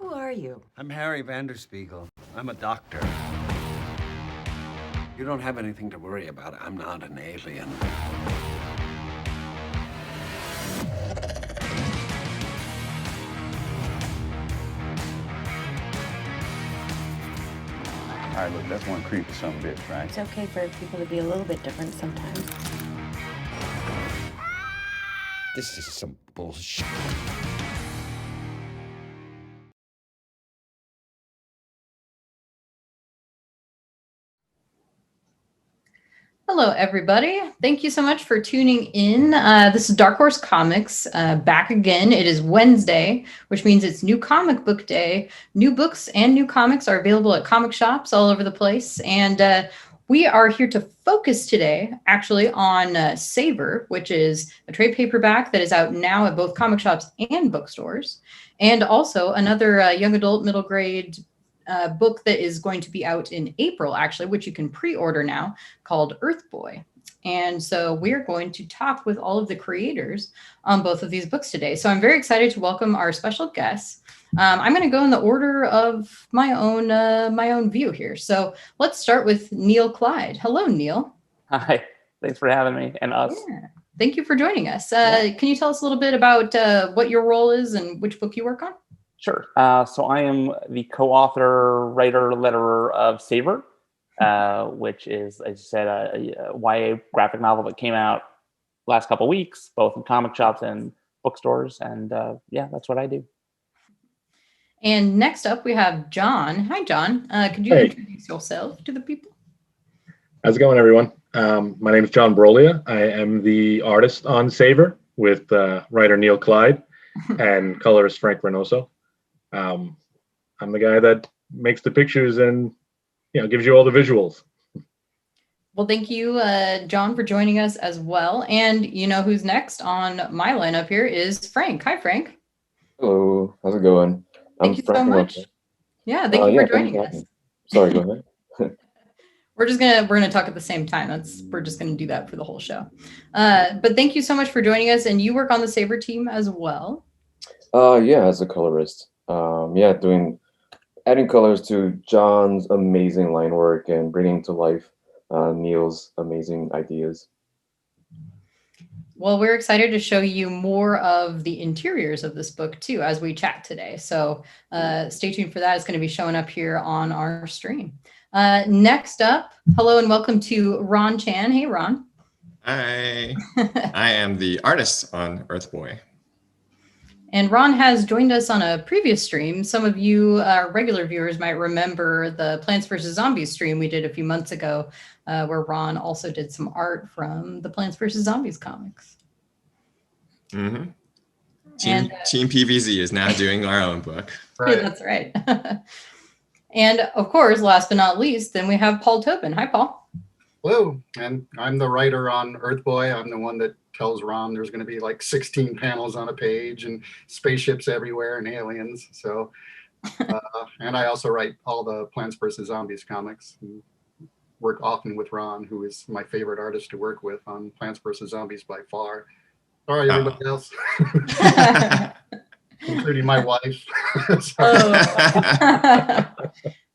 Who are you? I'm Harry Vanderspiegel. I'm a doctor. You don't have anything to worry about. I'm not an alien. All right, look, that's one creepy son of a bitch, right? It's okay for people to be a little bit different sometimes. This is some bullshit. Hello, everybody. Thank you so much for tuning in. This is Dark Horse Comics back again. It is Wednesday, which means it's New Comic Book Day. New books and new comics are available at comic shops all over the place. And we are here to focus today actually on Savor, which is a trade paperback that is out now at both comic shops and bookstores. And also another young adult middle grade book that is going to be out in April, actually, which you can pre-order now, called Earth Boy. And so we're going to talk with all of the creators on both of these books today. So I'm very excited to welcome our special guests. I'm going to go in the order of my own view here. So let's start with Neil Kleid. Hello, Neil. Hi, thanks for having me and us. Yeah. Thank you for joining us. Can you tell us a little bit about what your role is and which book you work on? Sure. So I am the co-author, writer, letterer of Savor, which is, as you said, a YA graphic novel that came out last couple of weeks, both in comic shops and bookstores. And yeah, that's what I do. And next up, we have John. Hi, John. Could you introduce yourself to the people? How's it going, everyone? My name is John Broglia. I am the artist on Savor with writer Neil Kleid and colorist Frank Reynoso. I'm the guy that makes the pictures and gives you all the visuals. Well, thank you, John, for joining us as well. And you know who's next on my lineup here is Frank. Hi, Frank. Hello, how's it going? Thank you so much. Yeah, thank you for joining us. Sorry, go ahead. We're gonna talk at the same time. We're just gonna do that for the whole show. But thank you so much for joining us. And you work on the Savor team as well. Yeah, as a colorist. Adding colors to John's amazing line work and bringing to life Neil's amazing ideas. Well, we're excited to show you more of the interiors of this book too as we chat today. So stay tuned for that. It's going to be showing up here on our stream. Next up, hello and welcome to Ron Chan. Hey, Ron. Hi. I am the artist on Earth Boy. And Ron has joined us on a previous stream. Some of you regular viewers might remember the Plants vs. Zombies stream we did a few months ago, where Ron also did some art from the Plants vs. Zombies comics. Mm-hmm. Team PVZ is now doing our own book. Right. Yeah, that's right. And of course, last but not least, then we have Paul Tobin. Hi, Paul. Hello, and I'm the writer on Earth Boy. I'm the one that tells Ron there's going to be like 16 panels on a page and spaceships everywhere and aliens. So, and I also write all the Plants vs. Zombies comics. And work often with Ron, who is my favorite artist to work with on Plants vs. Zombies by far. Sorry, everybody else, including my wife.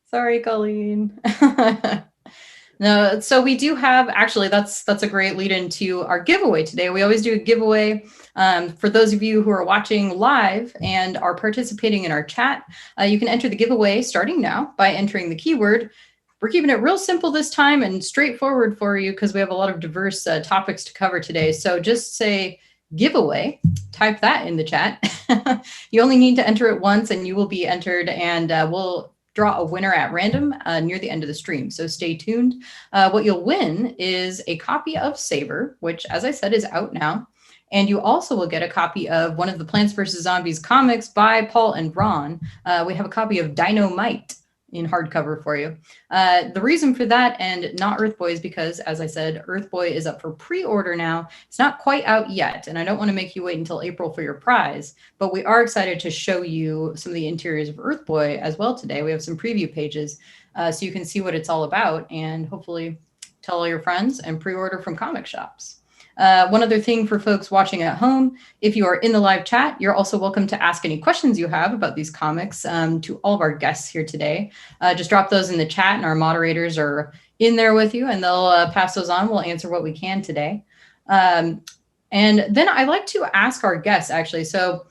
Sorry, Colleen. No, so we do have, actually, that's a great lead into our giveaway today. We always do a giveaway for those of you who are watching live and are participating in our chat. You can enter the giveaway starting now by entering the keyword. We're keeping it real simple this time and straightforward for you because we have a lot of diverse topics to cover today. So just say giveaway, type that in the chat. You only need to enter it once and you will be entered, and we'll draw a winner at random near the end of the stream. So stay tuned. What you'll win is a copy of Savor, which, as I said, is out now. And you also will get a copy of one of the Plants vs. Zombies comics by Paul and Ron. We have a copy of Dynamite in hardcover for you. The reason for that and not Earth Boy is because, as I said, Earth Boy is up for pre-order now. It's not quite out yet, and I don't want to make you wait until April for your prize, but we are excited to show you some of the interiors of Earth Boy as well today. We have some preview pages so you can see what it's all about and hopefully tell all your friends and pre-order from comic shops. One other thing for folks watching at home, if you are in the live chat, you're also welcome to ask any questions you have about these comics to all of our guests here today. Just drop those in the chat and our moderators are in there with you and they'll pass those on. We'll answer what we can today. And then I like to ask our guests actually, so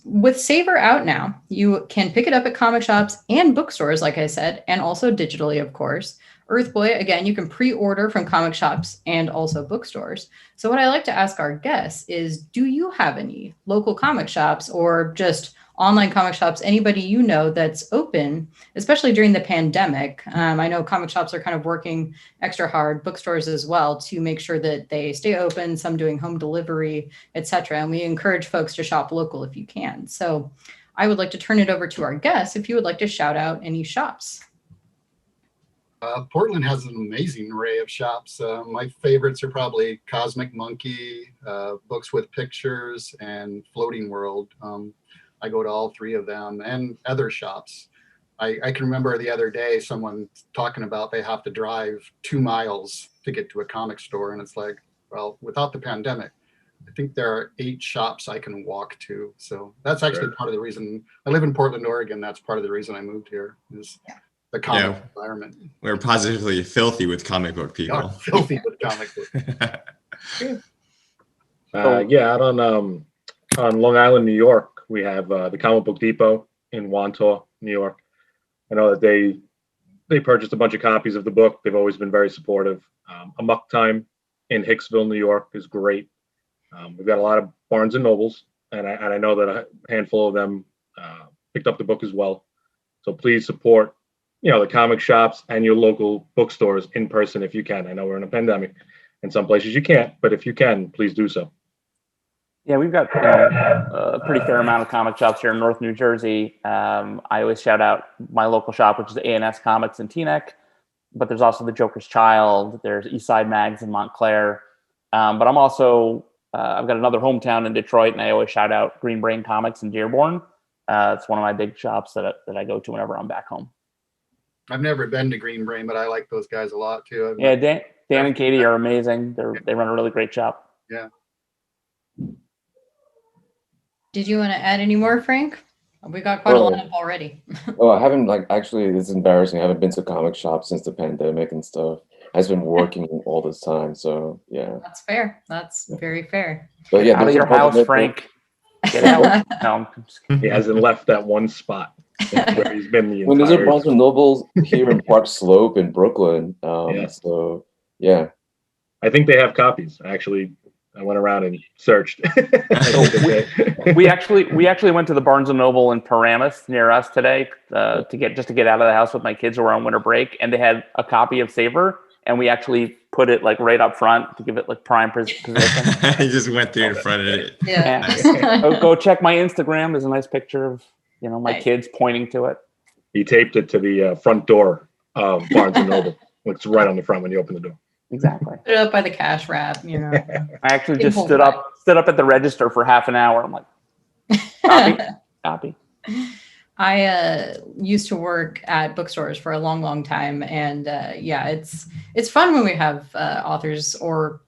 with Savor out now, you can pick it up at comic shops and bookstores, like I said, and also digitally, of course. Earth Boy, again, you can pre-order from comic shops and also bookstores. So what I like to ask our guests is, do you have any local comic shops or just online comic shops, anybody you know that's open, especially during the pandemic? I know comic shops are kind of working extra hard, bookstores as well, to make sure that they stay open, some doing home delivery, etc. And we encourage folks to shop local if you can. So I would like to turn it over to our guests if you would like to shout out any shops. Portland has an amazing array of shops. My favorites are probably Cosmic Monkey, Books with Pictures, and Floating World. I go to all three of them and other shops. I can remember the other day someone talking about they have to drive 2 miles to get to a comic store. And it's like, well, without the pandemic, I think there are 8 shops I can walk to. So that's actually part of the reason I live in Portland, Oregon. That's part of the reason I moved here is the comic environment. We're positively filthy with comic book people. Filthy with comic book. Out on Long Island, New York, we have the Comic Book Depot in Wantaw, New York. I know that they purchased a bunch of copies of the book. They've always been very supportive. Amok Time in Hicksville, New York is great. We've got a lot of Barnes and Nobles, and I know that a handful of them picked up the book as well. So please support, the comic shops and your local bookstores in person if you can. I know we're in a pandemic, and some places you can't, but if you can, please do so. Yeah, we've got a pretty fair amount of comic shops here in North New Jersey. I always shout out my local shop, which is A&S Comics in Teaneck, but there's also the Joker's Child. There's Eastside Mags in Montclair. But I'm also, I've got another hometown in Detroit, and I always shout out Green Brain Comics in Dearborn. It's one of my big shops that I go to whenever I'm back home. I've never been to Green Brain, but I like those guys a lot too. Yeah, Dan and Katie are amazing. They run a really great shop. Yeah. Did you want to add any more, Frank? We got quite a lot up already. Oh, I haven't actually, it's embarrassing. I haven't been to comic shops since the pandemic and stuff. I've been working all this time, so yeah. That's fair. That's very fair. But yeah, out of your house, Frank. Get out. No, he hasn't left that one spot where he's been the when there's a entire. Barnes and Nobles here in Park Slope in Brooklyn. So yeah. I think they have copies. Actually, I went around and searched. we actually went to the Barnes and Noble in Paramus near us today to get out of the house with my kids who were on winter break, and they had a copy of Savor, and we actually put it like right up front to give it like prime position. He just went through in front of it. Yeah. Nice. Go check my Instagram. There's a nice picture of my kids pointing to it. He taped it to the front door of Barnes and Noble. It's right on the front when you open the door. Exactly. Put it up by the cash wrap, I actually just stood up at the register for half an hour. I'm like, copy. I used to work at bookstores for a long, long time, and it's fun when we have authors or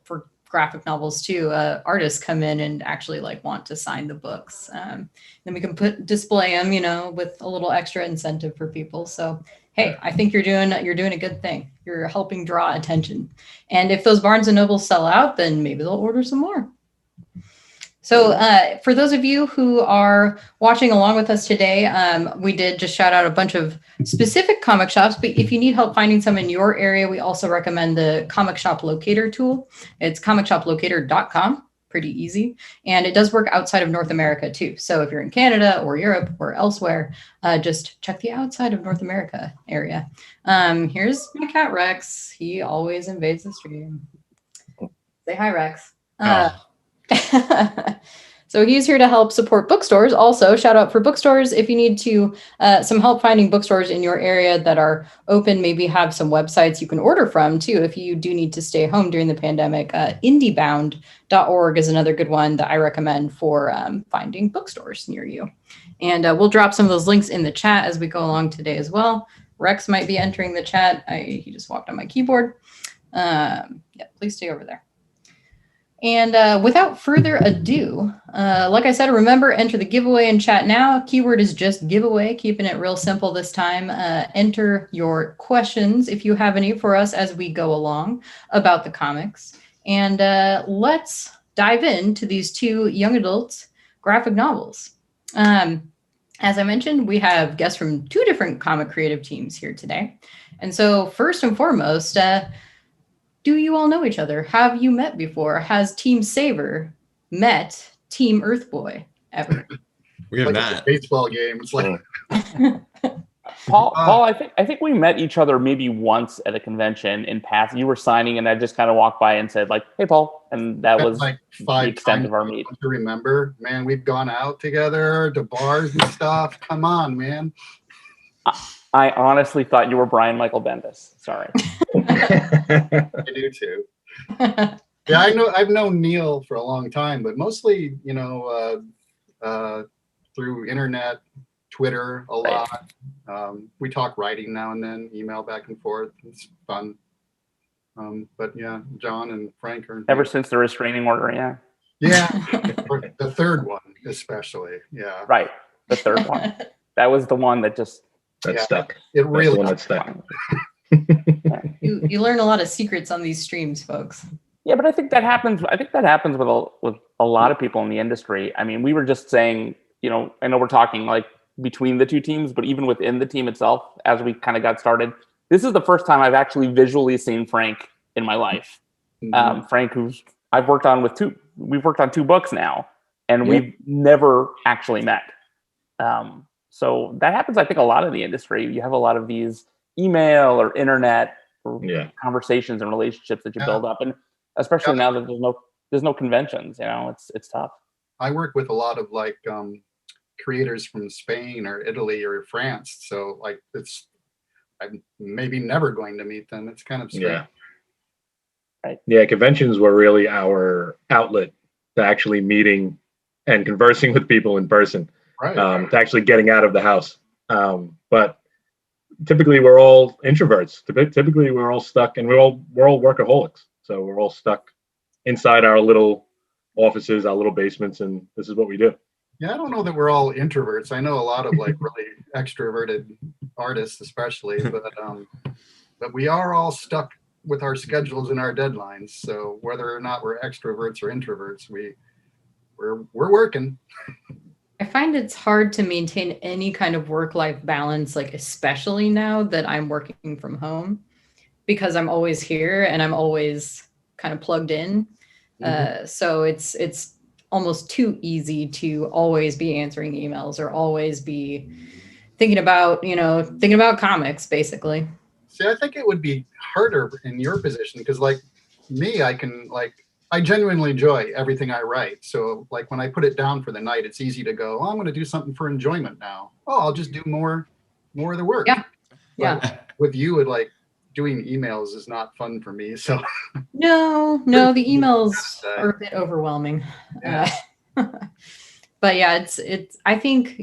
for graphic novels too. Artists come in and actually want to sign the books. Then we can display them, with a little extra incentive for people. So hey, I think you're doing a good thing. You're helping draw attention. And if those Barnes and Nobles sell out, then maybe they'll order some more. So for those of you who are watching along with us today, we did just shout out a bunch of specific comic shops, but if you need help finding some in your area, we also recommend the Comic Shop Locator tool. It's comicshoplocator.com. Pretty easy. And it does work outside of North America too. So if you're in Canada or Europe or elsewhere, just check the outside of North America area. Here's my cat Rex. He always invades the stream. Say hi, Rex. So he's here to help support bookstores. Also, shout out for bookstores. If you need some help finding bookstores in your area that are open, maybe have some websites you can order from too. If you do need to stay home during the pandemic, indiebound.org is another good one that I recommend for finding bookstores near you. And we'll drop some of those links in the chat as we go along today as well. Rex might be entering the chat. He just walked on my keyboard. Please stay over there. And without further ado, like I said, remember, enter the giveaway in chat now. Keyword is just giveaway, keeping it real simple this time. Enter your questions, if you have any, for us as we go along about the comics. And let's dive into these 2 young adult graphic novels. As I mentioned, we have guests from 2 different comic creative teams here today. And so first and foremost, do you all know each other? Have you met before? Has Team Savor met Team Earth Boy ever? We have Like it's a not. baseball game. It's like Paul, I think we met each other maybe once at a convention in passing. You were signing, and I just kind of walked by and said, like, "Hey, Paul," and that was like the 5 extent times of our meet. to remember. Man, we've gone out together to bars and stuff. Come on, man. I honestly thought you were Brian Michael Bendis. Sorry. I do too. Yeah, I've known Neil for a long time, but mostly, through internet, Twitter a lot. We talk writing now and then, email back and forth. It's fun. But yeah, John and Frank are Ever since the restraining order, yeah. Yeah, the third one especially. Yeah, Right, the third one. That was the one that just stuck. It really That's the one that stuck. You learn a lot of secrets on these streams, folks. Yeah, but I think that happens. I think that happens with a lot of people in the industry. I mean, we were just saying, I know we're talking like between the 2 teams, but even within the team itself, as we kind of got started, this is the first time I've actually visually seen Frank in my life. Mm-hmm. Frank, we've worked on 2 books now, and we've never actually met. So that happens, I think, a lot in the industry. You have a lot of these email or internet or conversations and relationships that you build up, and especially now that there's no conventions, it's tough. I work with a lot of like creators from Spain or Italy or France, so like I'm maybe never going to meet them. It's kind of strange. Yeah. Right. Yeah, conventions were really our outlet to actually meeting and conversing with people in person, to actually getting out of the house. But typically we're all introverts. Typically we're all stuck, and we're all workaholics. So we're all stuck inside our little offices, our little basements, and this is what we do. Yeah, I don't know that we're all introverts. I know a lot of like really extroverted artists, especially, but we are all stuck with our schedules and our deadlines. So whether or not we're extroverts or introverts, we're working. I find it's hard to maintain any kind of work-life balance, like especially now that I'm working from home, because I'm always here and I'm always kind of plugged in. So it's almost too easy to always be answering emails or always be thinking about comics, basically. See, I think it would be harder in your position because, like me, I genuinely enjoy everything I write. So, like when I put it down for the night, it's easy to go, I'm going to do something for enjoyment now. Oh, I'll just do more of the work. Yeah. But with you, like doing emails is not fun for me. So no, the emails are a bit overwhelming. Yeah. But yeah, it's. I think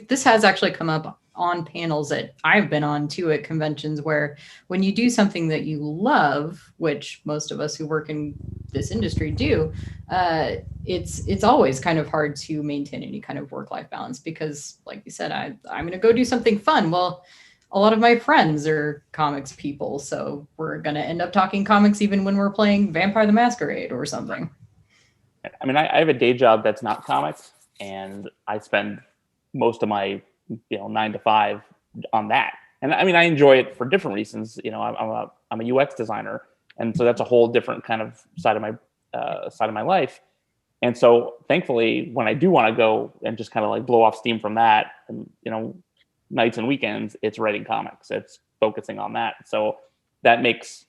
this has actually come up on panels that I've been on too at conventions, where when you do something that you love, which most of us who work in this industry do, it's always kind of hard to maintain any kind of work-life balance because, like you said, I'm going to go do something fun. Well, a lot of my friends are comics people, so we're going to end up talking comics even when we're playing Vampire the Masquerade or something. I mean, I have a day job that's not comics, and I spend most of my 9 to 5 on that. And I mean, I enjoy it for different reasons. I'm a UX designer, and so that's a whole different kind of side of my life. And so thankfully, when I do want to go and just kind of like blow off steam from that, and nights and weekends, it's writing comics. It's focusing on that. So that makes,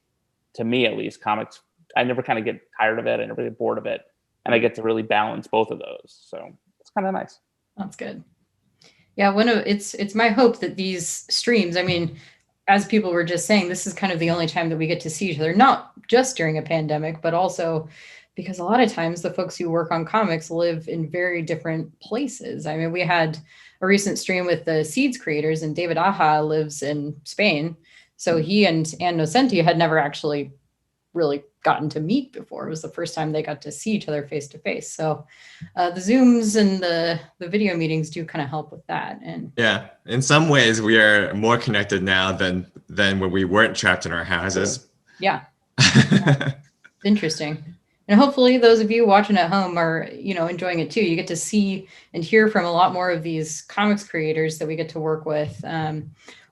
to me at least, comics, I never kind of get tired of it. I never get bored of it. And I get to really balance both of those. So it's kind of nice. That's good. Yeah, it's my hope that these streams, I mean, as people were just saying, this is kind of the only time that we get to see each other, not just during a pandemic, but also because a lot of times the folks who work on comics live in very different places. I mean, we had a recent stream with the Seeds creators, and David Aja lives in Spain. So he and Ann Nocenti had never actually really gotten to meet before. It was the first time they got to see each other face to face. So the Zooms and the video meetings do kind of help with that. And yeah, in some ways we are more connected now than when we weren't trapped in our houses. Yeah. Interesting. And hopefully those of you watching at home are, enjoying it too. You get to see and hear from a lot more of these comics creators that we get to work with.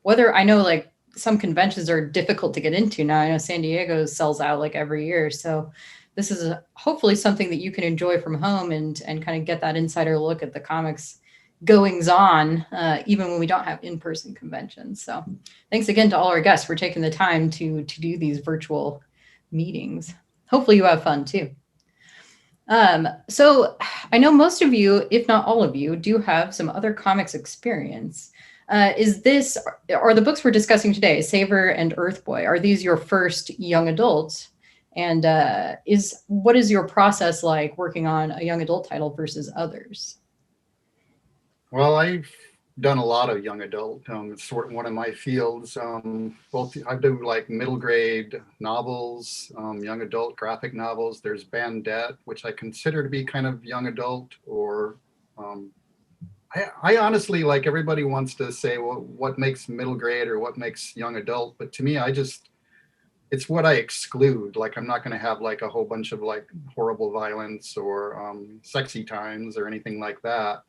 Whether I know like some conventions are difficult to get into now. I know San Diego sells out like every year. So this is hopefully something that you can enjoy from home and kind of get that insider look at the comics goings on, even when we don't have in-person conventions. So thanks again to all our guests for taking the time to do these virtual meetings. Hopefully you have fun too. So I know most of you, if not all of you, do have some other comics experience. Are the books we're discussing today, Savor and Earth Boy, are these your first young adults? And what is your process like working on a young adult title versus others? Well, I've done a lot of young adult. It's sort of one of my fields. Both I do like middle grade novels, young adult graphic novels. There's Bandette, which I consider to be kind of young adult, or I honestly, like, everybody wants to say, well, what makes middle grade or what makes young adult? But to me, it's what I exclude. Like, I'm not going to have like a whole bunch of like horrible violence or sexy times or anything like that.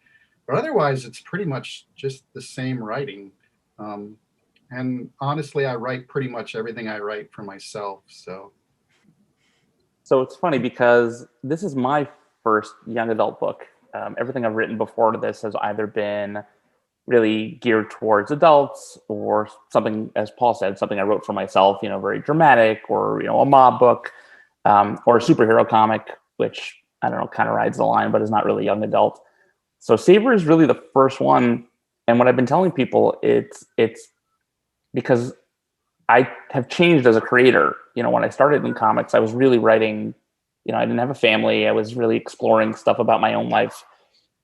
But otherwise, it's pretty much just the same writing. And honestly, I write pretty much everything I write for myself. So it's funny because this is my first young adult book. Everything I've written before this has either been really geared towards adults or something, as Paul said, something I wrote for myself, very dramatic, or, a mob book, or a superhero comic, which, I don't know, kind of rides the line, but is not really young adult. So Savor is really the first one. And what I've been telling people, it's because I have changed as a creator. When I started in comics, I was really writing, I didn't have a family. I was really exploring stuff about my own life,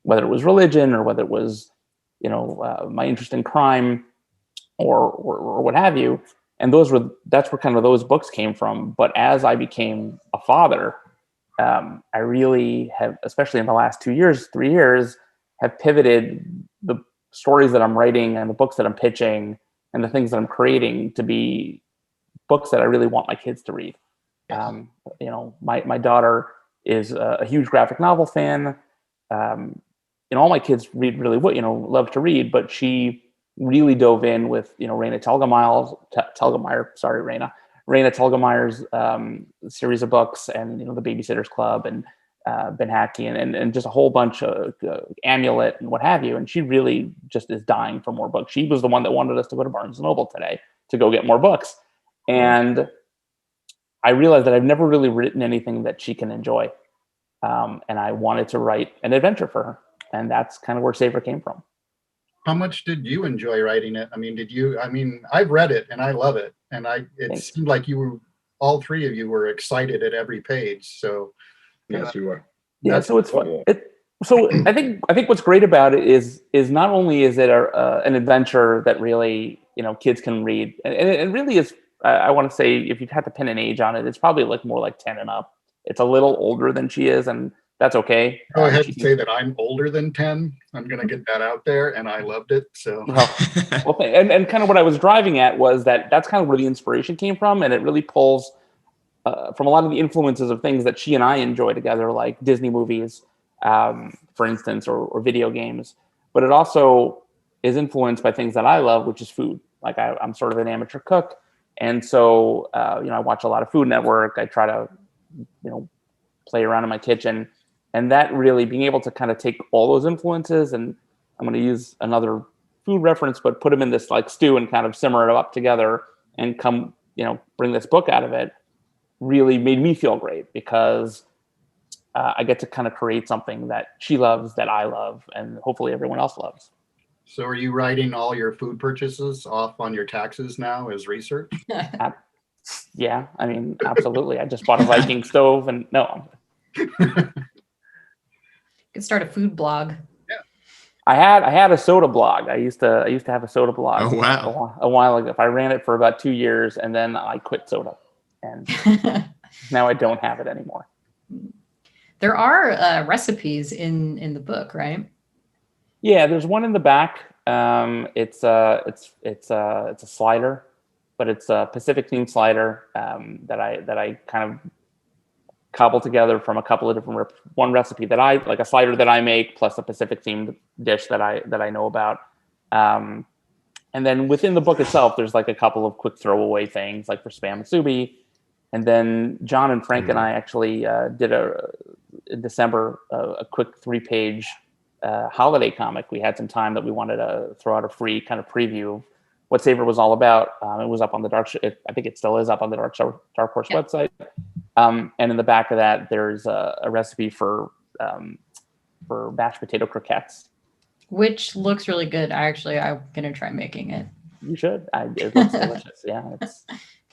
whether it was religion or whether it was, my interest in crime or what have you. And that's where kind of those books came from. But as I became a father, I really have, especially in the last 3 years, have pivoted the stories that I'm writing and the books that I'm pitching and the things that I'm creating to be books that I really want my kids to read. My daughter is a huge graphic novel fan. All my kids read really love to read, but she really dove in with, Raina Telgemeier's series of books, and, the Babysitter's Club and Ben Hackey and just a whole bunch of Amulet and what have you. And she really just is dying for more books. She was the one that wanted us to go to Barnes & Noble today to go get more books. And I realized that I've never really written anything that she can enjoy. And I wanted to write an adventure for her. And that's kind of where Savor came from. how much did you enjoy writing it? I've read it and I love it. And it seemed like all three of you were excited at every page. So yes, we were. Yeah, so it's fun. So I think what's great about it is not only is it an adventure that really kids can read, and it really is. I want to say, if you'd have to pin an age on it, it's probably more like 10 and up. It's a little older than she is, and that's okay. Go ahead and say that I'm older than 10. I'm going to get that out there, and I loved it. So, and kind of what I was driving at was that's kind of where the inspiration came from, and it really pulls from a lot of the influences of things that she and I enjoy together, like Disney movies, for instance, or video games. But it also is influenced by things that I love, which is food. Like I'm sort of an amateur cook. And so, I watch a lot of Food Network. I try to, play around in my kitchen, and that really being able to kind of take all those influences, and I'm going to use another food reference, but put them in this stew and kind of simmer it up together and come, bring this book out of it, really made me feel great, because I get to kind of create something that she loves, that I love, and hopefully everyone else loves. So are you writing all your food purchases off on your taxes now as research? Yeah, absolutely. I just bought a Viking stove, and no. Could start a food blog. Yeah. I had a soda blog. I used to have a soda blog. Oh wow! A while ago. I ran it for about 2 years, and then I quit soda. And Now I don't have it anymore. There are recipes in the book, right? Yeah, there's one in the back. It's a slider, but it's a Pacific themed slider that I kind of cobbled together from a couple of different one recipe that I like, a slider that I make plus a Pacific themed dish that I know about. And then within the book itself, there's like a couple of quick throwaway things like for spam musubi. And then John and Frank and I actually did in December a quick 3-page holiday comic. We had some time that we wanted to throw out a free kind of preview of what Savor was all about. It was up on the I think it still is up on the Dark Horse website. And in the back of that, there's a recipe for mashed potato croquettes, which looks really good. I'm gonna try making it. You should. It looks delicious. Yeah,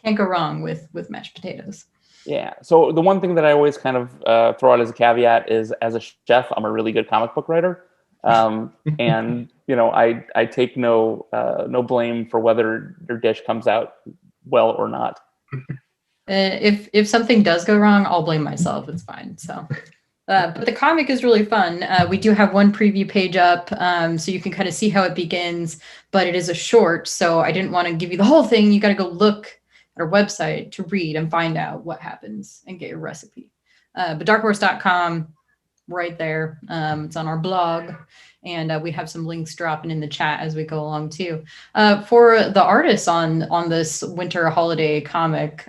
can't go wrong with mashed potatoes. Yeah. So the one thing that I always kind of throw out as a caveat is, as a chef, I'm a really good comic book writer, and I take no blame for whether your dish comes out well or not. If something does go wrong, I'll blame myself. It's fine. So. But the comic is really fun. We do have one preview page up, so you can kind of see how it begins, but it is a short, so I didn't want to give you the whole thing. You got to go look at our website to read and find out what happens and get your recipe. But darkhorse.com, right there. It's on our blog, and we have some links dropping in the chat as we go along too. For the artists on this winter holiday comic,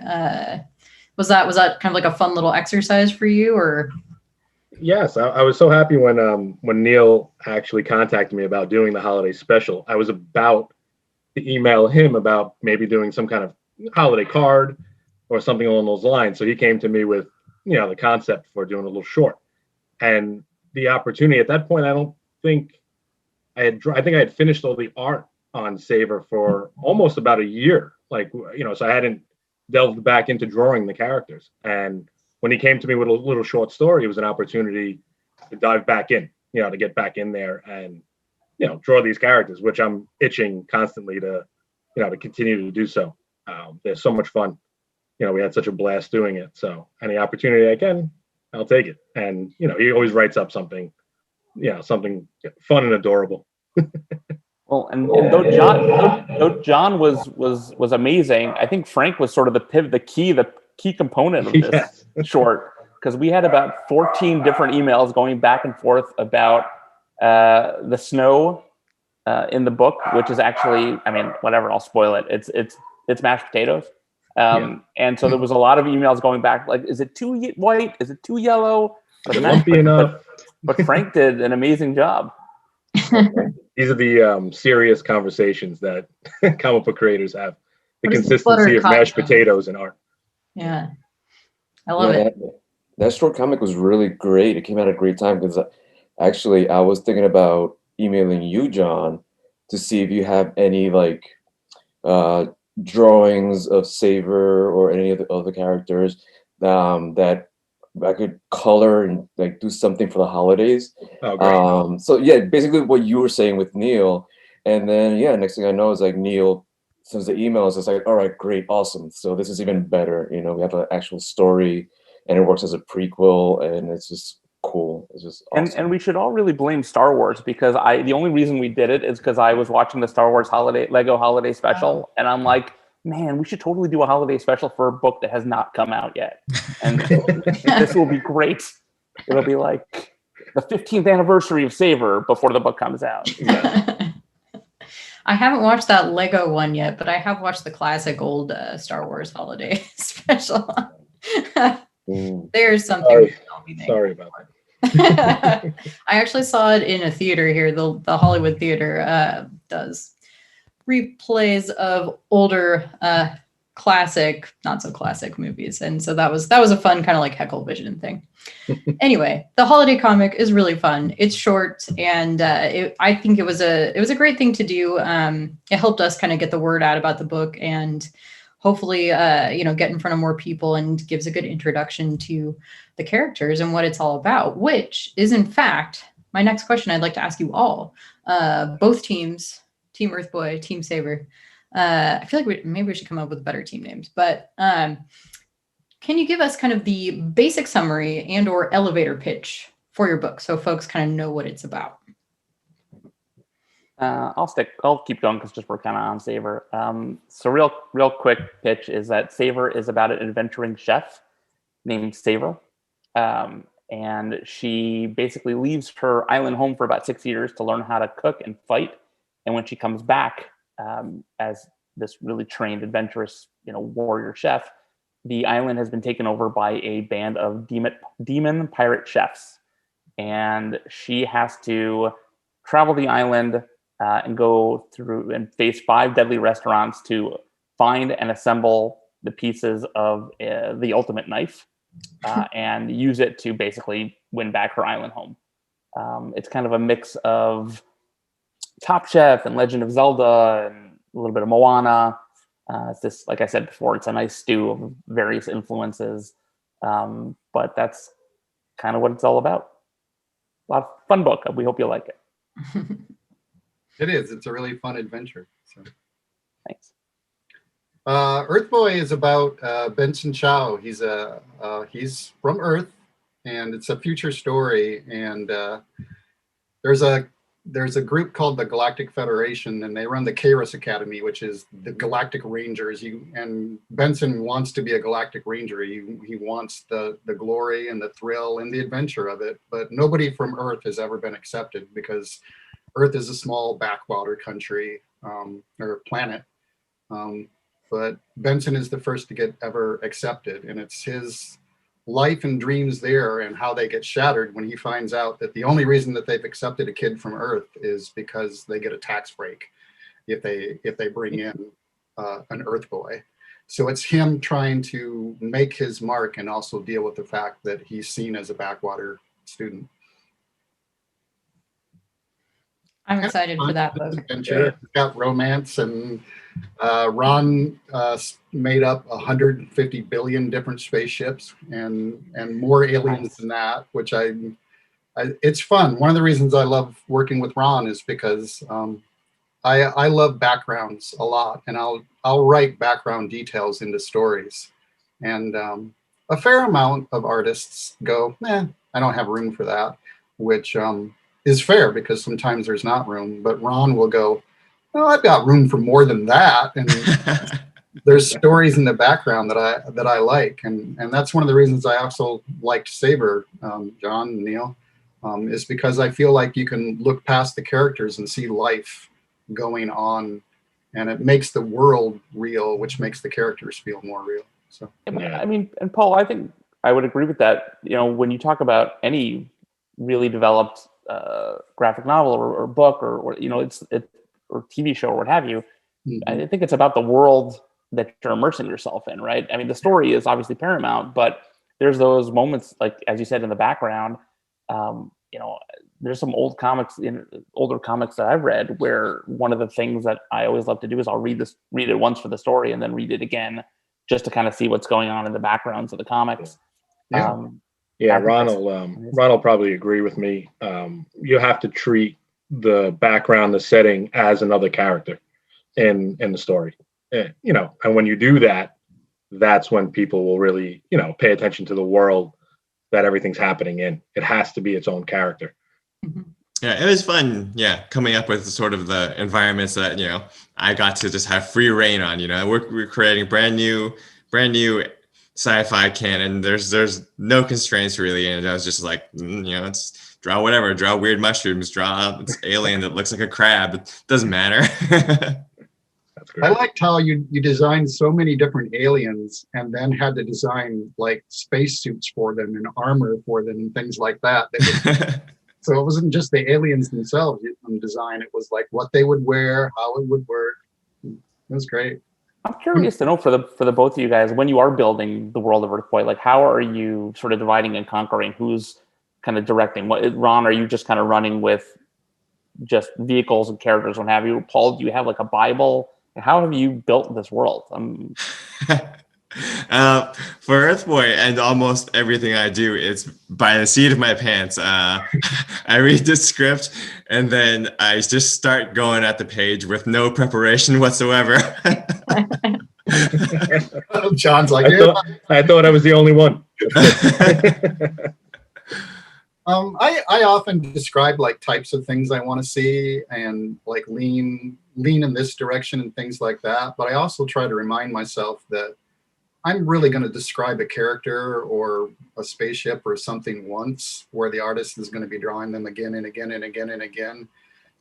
was that kind of like a fun little exercise for you, or? Yes, I was so happy when Neil actually contacted me about doing the holiday special. I was about to email him about maybe doing some kind of holiday card or something along those lines. So he came to me with, the concept for doing a little short, and the opportunity. At that point, I think I had finished all the art on Savor for almost about a year. So I hadn't delved back into drawing the characters, and when he came to me with a little short story, it was an opportunity to dive back in, to get back in there and, draw these characters, which I'm itching constantly to continue to do so. They're so much fun. We had such a blast doing it. So any opportunity I can, I'll take it. And, he always writes up something, something fun and adorable. Well, and though John was amazing, I think Frank was sort of the key component of this short, because we had about 14 different emails going back and forth about the snow in the book, which is actually, whatever, I'll spoil it. It's mashed potatoes. And so there was a lot of emails going back, like, is it too white? Is it too yellow? But Frank did an amazing job. These are the serious conversations that comic book creators have. The consistency of mashed potatoes in art. Yeah, I love it. That short comic was really great. It came out at a great time because actually I was thinking about emailing you, John, to see if you have any drawings of Savor or any of the other characters that I could color and do something for the holidays. Oh, great. So yeah, basically what you were saying with Neil, and then next thing I know is Neil sends the emails. It's all right, great, awesome. So this is even better. We have an actual story, and it works as a prequel, and it's just cool. It's just awesome. And we should all really blame Star Wars, because the only reason we did it is because I was watching the Star Wars Lego holiday special, and I'm like, man, we should totally do a holiday special for a book that has not come out yet, and this will be great. It'll be like the 15th anniversary of Savor before the book comes out. I haven't watched that Lego one yet, but I have watched the classic old Star Wars holiday special. There's something. Sorry about that. I actually saw it in a theater here. The Hollywood Theater does replays of older classic, not so classic movies, and so that was a fun kind of like Heckle Vision thing. Anyway, the holiday comic is really fun. It's short, and I think it was a great thing to do. It helped us kind of get the word out about the book, and hopefully get in front of more people, and gives a good introduction to the characters and what it's all about, which is in fact my next question I'd like to ask you all. Both teams, Team Earth Boy, Team Savor. I feel like maybe we should come up with better team names, but can you give us kind of the basic summary and or elevator pitch for your book so folks kind of know what it's about? I'll keep going because just we're kind of on Savor. So real quick pitch is that Savor is about an adventuring chef named Savor. And she basically leaves her island home for about 6 years to learn how to cook and fight. And when she comes back as this really trained, adventurous, warrior chef, the island has been taken over by a band of demon pirate chefs. And she has to travel the island and go through and face 5 deadly restaurants to find and assemble the pieces of the ultimate knife and use it to basically win back her island home. It's kind of a mix of Top Chef and Legend of Zelda and a little bit of Moana. It's this, like I said before, it's a nice stew of various influences. But that's kind of what it's all about. A lot of fun book. We hope you like it. It is. It's a really fun adventure. So. Thanks. Earth Boy is about Benson Chow. He's from Earth, and it's a future story. And there's a group called the Galactic Federation, and they run the Kairos Academy, which is the Galactic Rangers. And Benson wants to be a Galactic Ranger. He wants the glory and the thrill and the adventure of it. But nobody from Earth has ever been accepted because Earth is a small backwater country or planet. But Benson is the first to get ever accepted, and it's his life and dreams there and how they get shattered when he finds out that the only reason that they've accepted a kid from Earth is because they get a tax break if they bring in an Earth Boy. So it's him trying to make his mark and also deal with the fact that he's seen as a backwater student. I'm excited for that book. Adventure. It's got romance, and Ron made up 150 billion different spaceships and more aliens than that, which it's fun. One of the reasons I love working with Ron is because I love backgrounds a lot, and I'll write background details into stories. And a fair amount of artists go, I don't have room for that, which is fair because sometimes there's not room. But Ron will go, well, I've got room for more than that, and there's stories in the background that I like, and that's one of the reasons I also liked Savor, John and Neil, is because I feel like you can look past the characters and see life going on, and it makes the world real, which makes the characters feel more real. So I mean, and Paul, I think I would agree with that. When you talk about any really developed graphic novel or book or or TV show or what have you, I think it's about the world that you're immersing yourself in, right? I mean, the story is obviously paramount, but there's those moments, like as you said, in the background. There's some older comics that I've read where one of the things that I always love to do is I'll read it once for the story and then read it again just to kind of see what's going on in the backgrounds of the comics. Ron will probably agree with me. You have to treat the background, the setting as another character in the story. And when you do that, that's when people will really, pay attention to the world that everything's happening in. It has to be its own character. Yeah, it was fun. Yeah, coming up with sort of the environments that I got to just have free reign on. We're creating brand new sci-fi canon. There's no constraints really, and I was just like, it's draw whatever, draw weird mushrooms, draw this alien that looks like a crab. It doesn't matter. That's great. I liked how you designed so many different aliens and then had to design like spacesuits for them and armor for them and things like that. So it wasn't just the aliens themselves in design. It was like what they would wear, how it would work. It was great. I'm curious to know for the both of you guys, when you are building the world of Earth Boy, like how are you sort of dividing and conquering? Who's kind of directing? Ron, are you just kind of running with just vehicles and characters, what have you? Paul, do you have like a Bible? How have you built this world? For Earth Boy and almost everything I do, it's by the seat of my pants. I read the script and then I just start going at the page with no preparation whatsoever. John's like, I thought I was the only one. I often describe like types of things I want to see and like lean in this direction and things like that. But I also try to remind myself that I'm really going to describe a character or a spaceship or something once, where the artist is going to be drawing them again and again and again and again.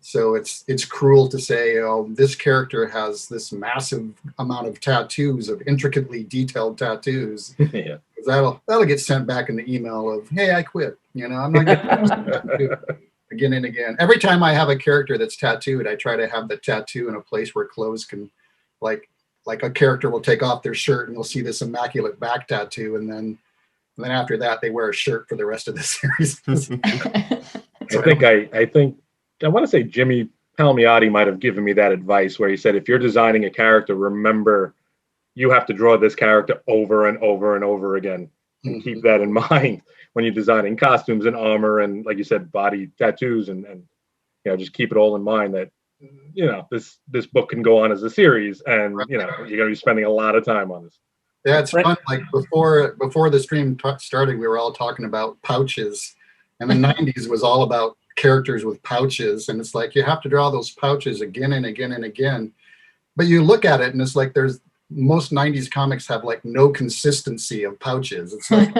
So it's cruel to say, oh, this character has this massive amount of tattoos, of intricately detailed tattoos. Yeah. That'll get sent back in the email of, hey, I quit. You know, I'm not getting again and again. Every time I have a character that's tattooed, I try to have the tattoo in a place where clothes can, like a character will take off their shirt and you'll see this immaculate back tattoo, and then after that they wear a shirt for the rest of the series. I think I want to say Jimmy Palmiotti might have given me that advice, where he said, if you're designing a character, remember you have to draw this character over and over and over again, and keep that in mind when you're designing costumes and armor and, like you said, body tattoos, and just keep it all in mind that this book can go on as a series, and you're going to be spending a lot of time on this. Yeah, it's fun. Like before the stream started, we were all talking about pouches, and the 90s was all about characters with pouches, and it's like you have to draw those pouches again and again and again. But you look at it and it's like most 90s comics have like no consistency of pouches. It's like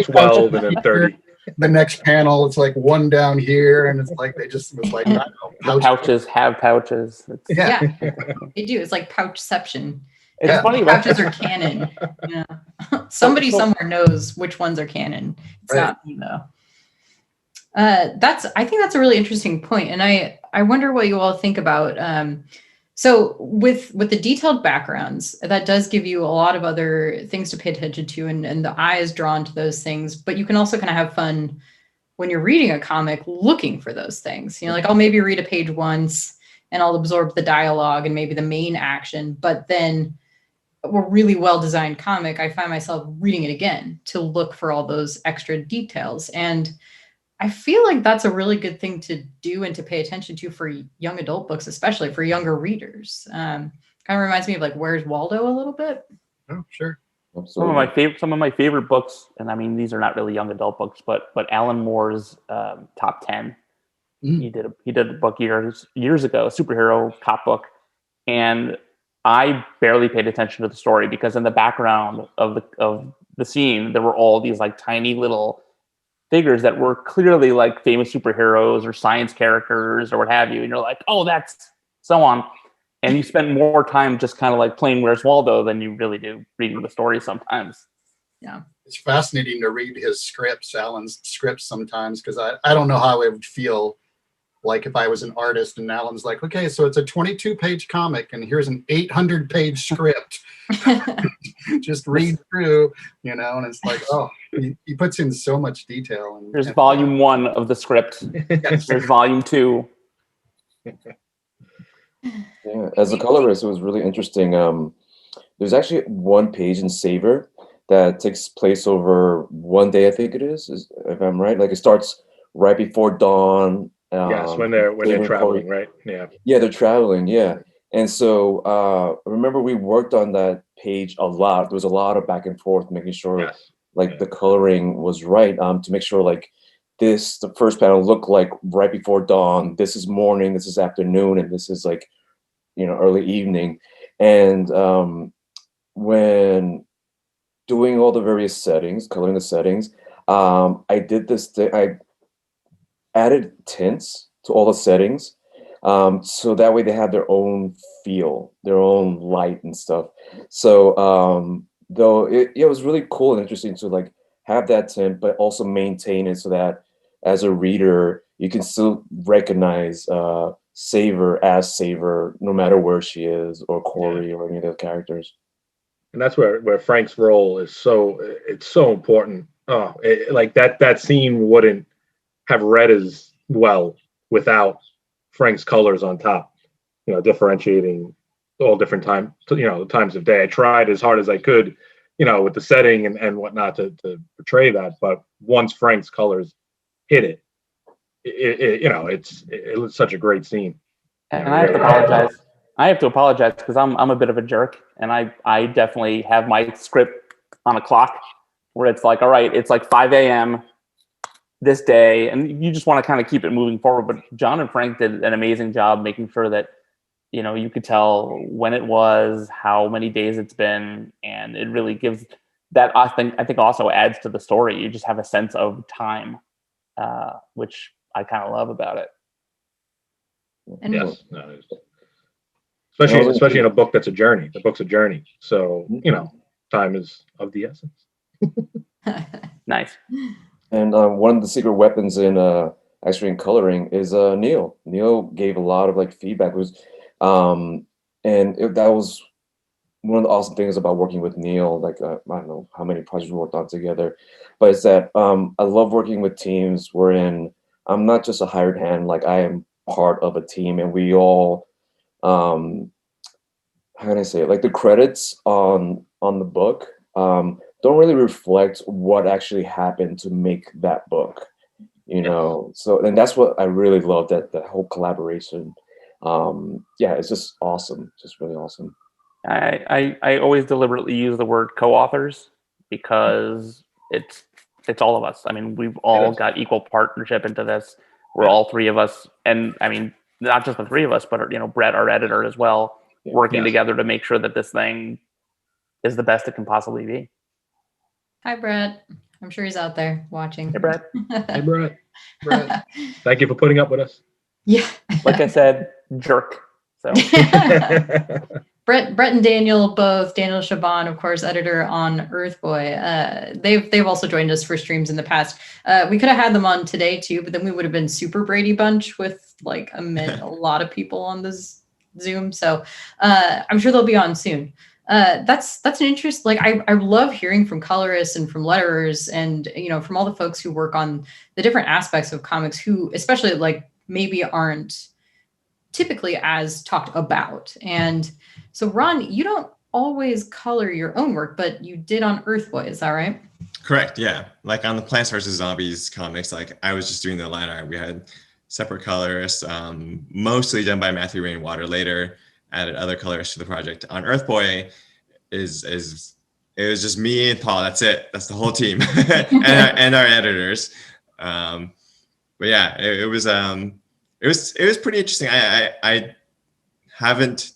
12 and then 30. The next panel, it's like one down here, and it's like they just was like, I don't know, pouches have pouches. Yeah, they do. It's like pouchception. It's funny. Pouches are canon. Yeah. Somebody somewhere knows which ones are canon. It's not me though. I think that's a really interesting point, and I wonder what you all think about. So with the detailed backgrounds, that does give you a lot of other things to pay attention to, and the eye is drawn to those things. But you can also kind of have fun when you're reading a comic looking for those things. Like I'll maybe read a page once and I'll absorb the dialogue and maybe the main action, but then a really well-designed comic, I find myself reading it again to look for all those extra details. And I feel like that's a really good thing to do and to pay attention to for young adult books, especially for younger readers. Kind of reminds me of like Where's Waldo a little bit. Oh, sure. Absolutely. Some of my favorite books, and I mean these are not really young adult books, but Alan Moore's Top 10. He did a book years ago, a superhero cop book, and I barely paid attention to the story because in the background of the scene there were all these like tiny little figures that were clearly like famous superheroes or science characters or what have you, and you're like, oh, that's so on, and you spend more time just kind of like playing Where's Waldo than you really do reading the story sometimes. Yeah, it's fascinating to read his scripts, Alan's scripts sometimes, because I don't know how I would feel like if I was an artist and Alan's like, okay, so it's a 22-page comic and here's an 800-page script. Just read through, and it's like, oh, he puts in so much detail. There's volume 1 of the script. Yes. There's volume 2. Yeah, as a colorist, it was really interesting. There's actually one page in Savor that takes place over one day, I think it is if I'm right. Like it starts right before dawn. Yes, when they're traveling, right? Yeah. Yeah, they're traveling. Yeah. And so remember we worked on that page a lot. There was a lot of back and forth, making sure the coloring was right, to make sure like the first panel looked like right before dawn. This is morning, this is afternoon, and this is like, early evening. And when doing all the various settings, coloring the settings, I did this thing. I added tints to all the settings. So that way they have their own feel, their own light and stuff. So though it was really cool and interesting to like have that tint, but also maintain it so that as a reader, you can still recognize Savor as Savor, no matter where she is, or Corey, or any of the characters. And that's where Frank's role is so important. Like that scene wouldn't have read as well without Frank's colors on top, differentiating all different times of day. I tried as hard as I could, with the setting and whatnot to portray that. But once Frank's colors hit it, it was such a great scene. And I have to apologize. because I'm a bit of a jerk. And I definitely have my script on a clock where it's like, all right, it's like 5 a.m. this day, and you just want to kind of keep it moving forward. But John and Frank did an amazing job making sure that, you could tell when it was, how many days it's been, and it really gives that, I think also adds to the story. You just have a sense of time, which I kind of love about it. And Yes. No, especially in a book that's a journey. The book's a journey. So, time is of the essence. Nice. And one of the secret weapons in actually in coloring is Neil. Neil gave a lot of feedback. It was, that was one of the awesome things about working with Neil. I don't know how many projects we worked on together, but it's that I love working with teams wherein I'm not just a hired hand. I am part of a team, and we all, how can I say it? The credits on the book don't really reflect what actually happened to make that book, So, and that's what I really love, that whole collaboration. It's just awesome, just really awesome. I always deliberately use the word co-authors because it's all of us. I mean, we've all got equal partnership into this. We're all three of us, and I mean, not just the three of us, but Brett, our editor, as well, working together to make sure that this thing is the best it can possibly be. Hi, Brett. I'm sure he's out there watching. Hey, Brett. Hey, Brett. Thank you for putting up with us. Yeah. Like I said, jerk. So Brett and Daniel, both Daniel Shaban, of course, editor on Earth Boy. They've also joined us for streams in the past. We could have had them on today too, but then we would have been super Brady Bunch with a lot of people on this Zoom. So I'm sure they'll be on soon. That's an interest. I love hearing from colorists and from letterers and from all the folks who work on the different aspects of comics, who especially maybe aren't typically as talked about. And so, Ron, you don't always color your own work, but you did on Earth Boy, is that right? Correct, yeah. On the Plants vs. Zombies comics, I was just doing the line art. We had separate colorists, mostly done by Matthew Rainwater. Later added other colorists to the project. On Earth Boy, it was just me and Paul. That's it. That's the whole team, and our editors. But yeah, it was pretty interesting. I haven't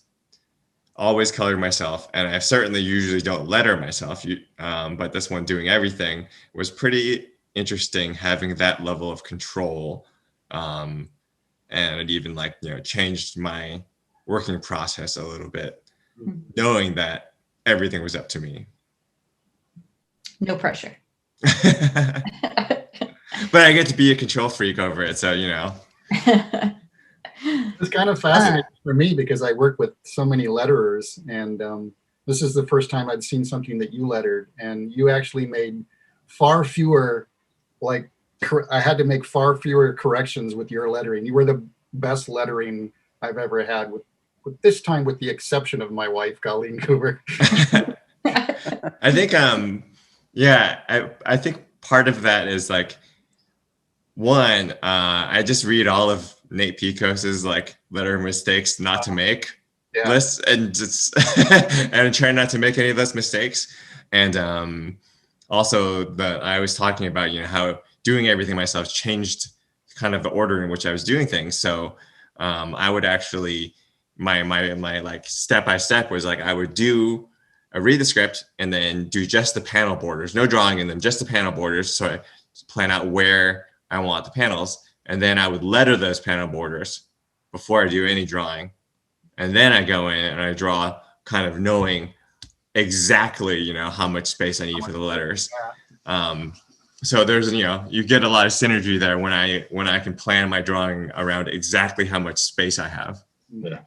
always colored myself, and I certainly usually don't letter myself. But this one, doing everything, was pretty interesting, having that level of control, and it even changed my working process a little bit, knowing that everything was up to me. No pressure. But I get to be a control freak over it, so It's kind of fascinating for me because I work with so many letterers, and this is the first time I'd seen something that you lettered, and you actually made far fewer, I had to make far fewer corrections with your lettering. You were the best lettering I've ever had, with this time with the exception of my wife, Colleen Cooper. I think, I think part of that is one, I just read all of Nate Picos's letter mistakes not to make lists, and just and try not to make any of those mistakes. And also I was talking about how doing everything myself changed kind of the order in which I was doing things. So I would actually my step by step was I would read the script and then do just the panel borders, no drawing in them, just the panel borders. So I plan out where I want the panels, and then I would letter those panel borders before I do any drawing. And then I go in and I draw, kind of knowing exactly, how much space I need for the letters. So there's, you get a lot of synergy there when I can plan my drawing around exactly how much space I have. Yeah.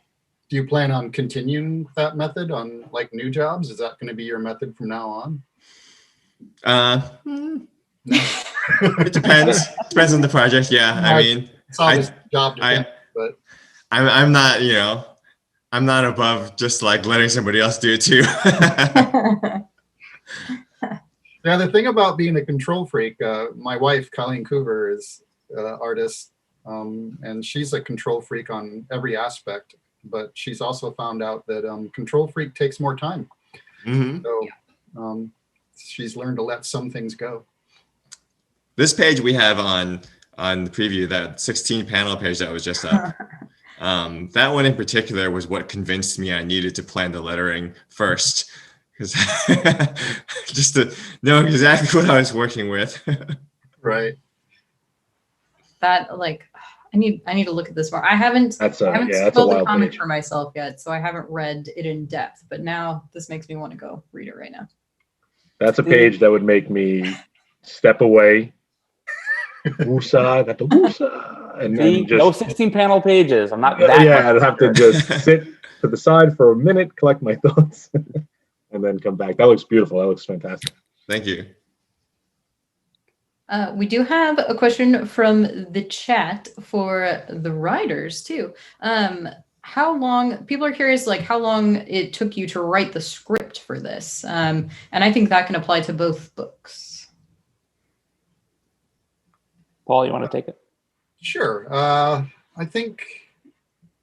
Do you plan on continuing that method on new jobs? Is that going to be your method from now on? It depends. Depends on the project. Yeah, I mean, it's always job dependent, but I'm not, I'm not above just letting somebody else do it too. Yeah, the thing about being a control freak, my wife, Colleen Coover, is an artist, and she's a control freak on every aspect. but she's also found out that Control Freak takes more time. Mm-hmm. So she's learned to let some things go. This page we have on the preview, that 16 panel page that was just up. That one in particular was what convinced me I needed to plan the lettering first, because just to know exactly what I was working with. Right. That like, I need to look at this more. I haven't That's a spelled the wild comic page. for myself yet, so I haven't read it in depth. But now this makes me want to go read it right now. That's a page that would make me step away. Woosah, got the woosah, and See, then no just 16 panel pages. I'm not that. yeah, much I'd have to older. just sit to the side for a minute, collect my thoughts, and then come back. That looks beautiful. That looks fantastic. Thank you. We do have a question from the chat for the writers too. How long, people are curious, like how long it took you to write the script for this. And I think that can apply to both books. Paul, you want to take it? Sure. I think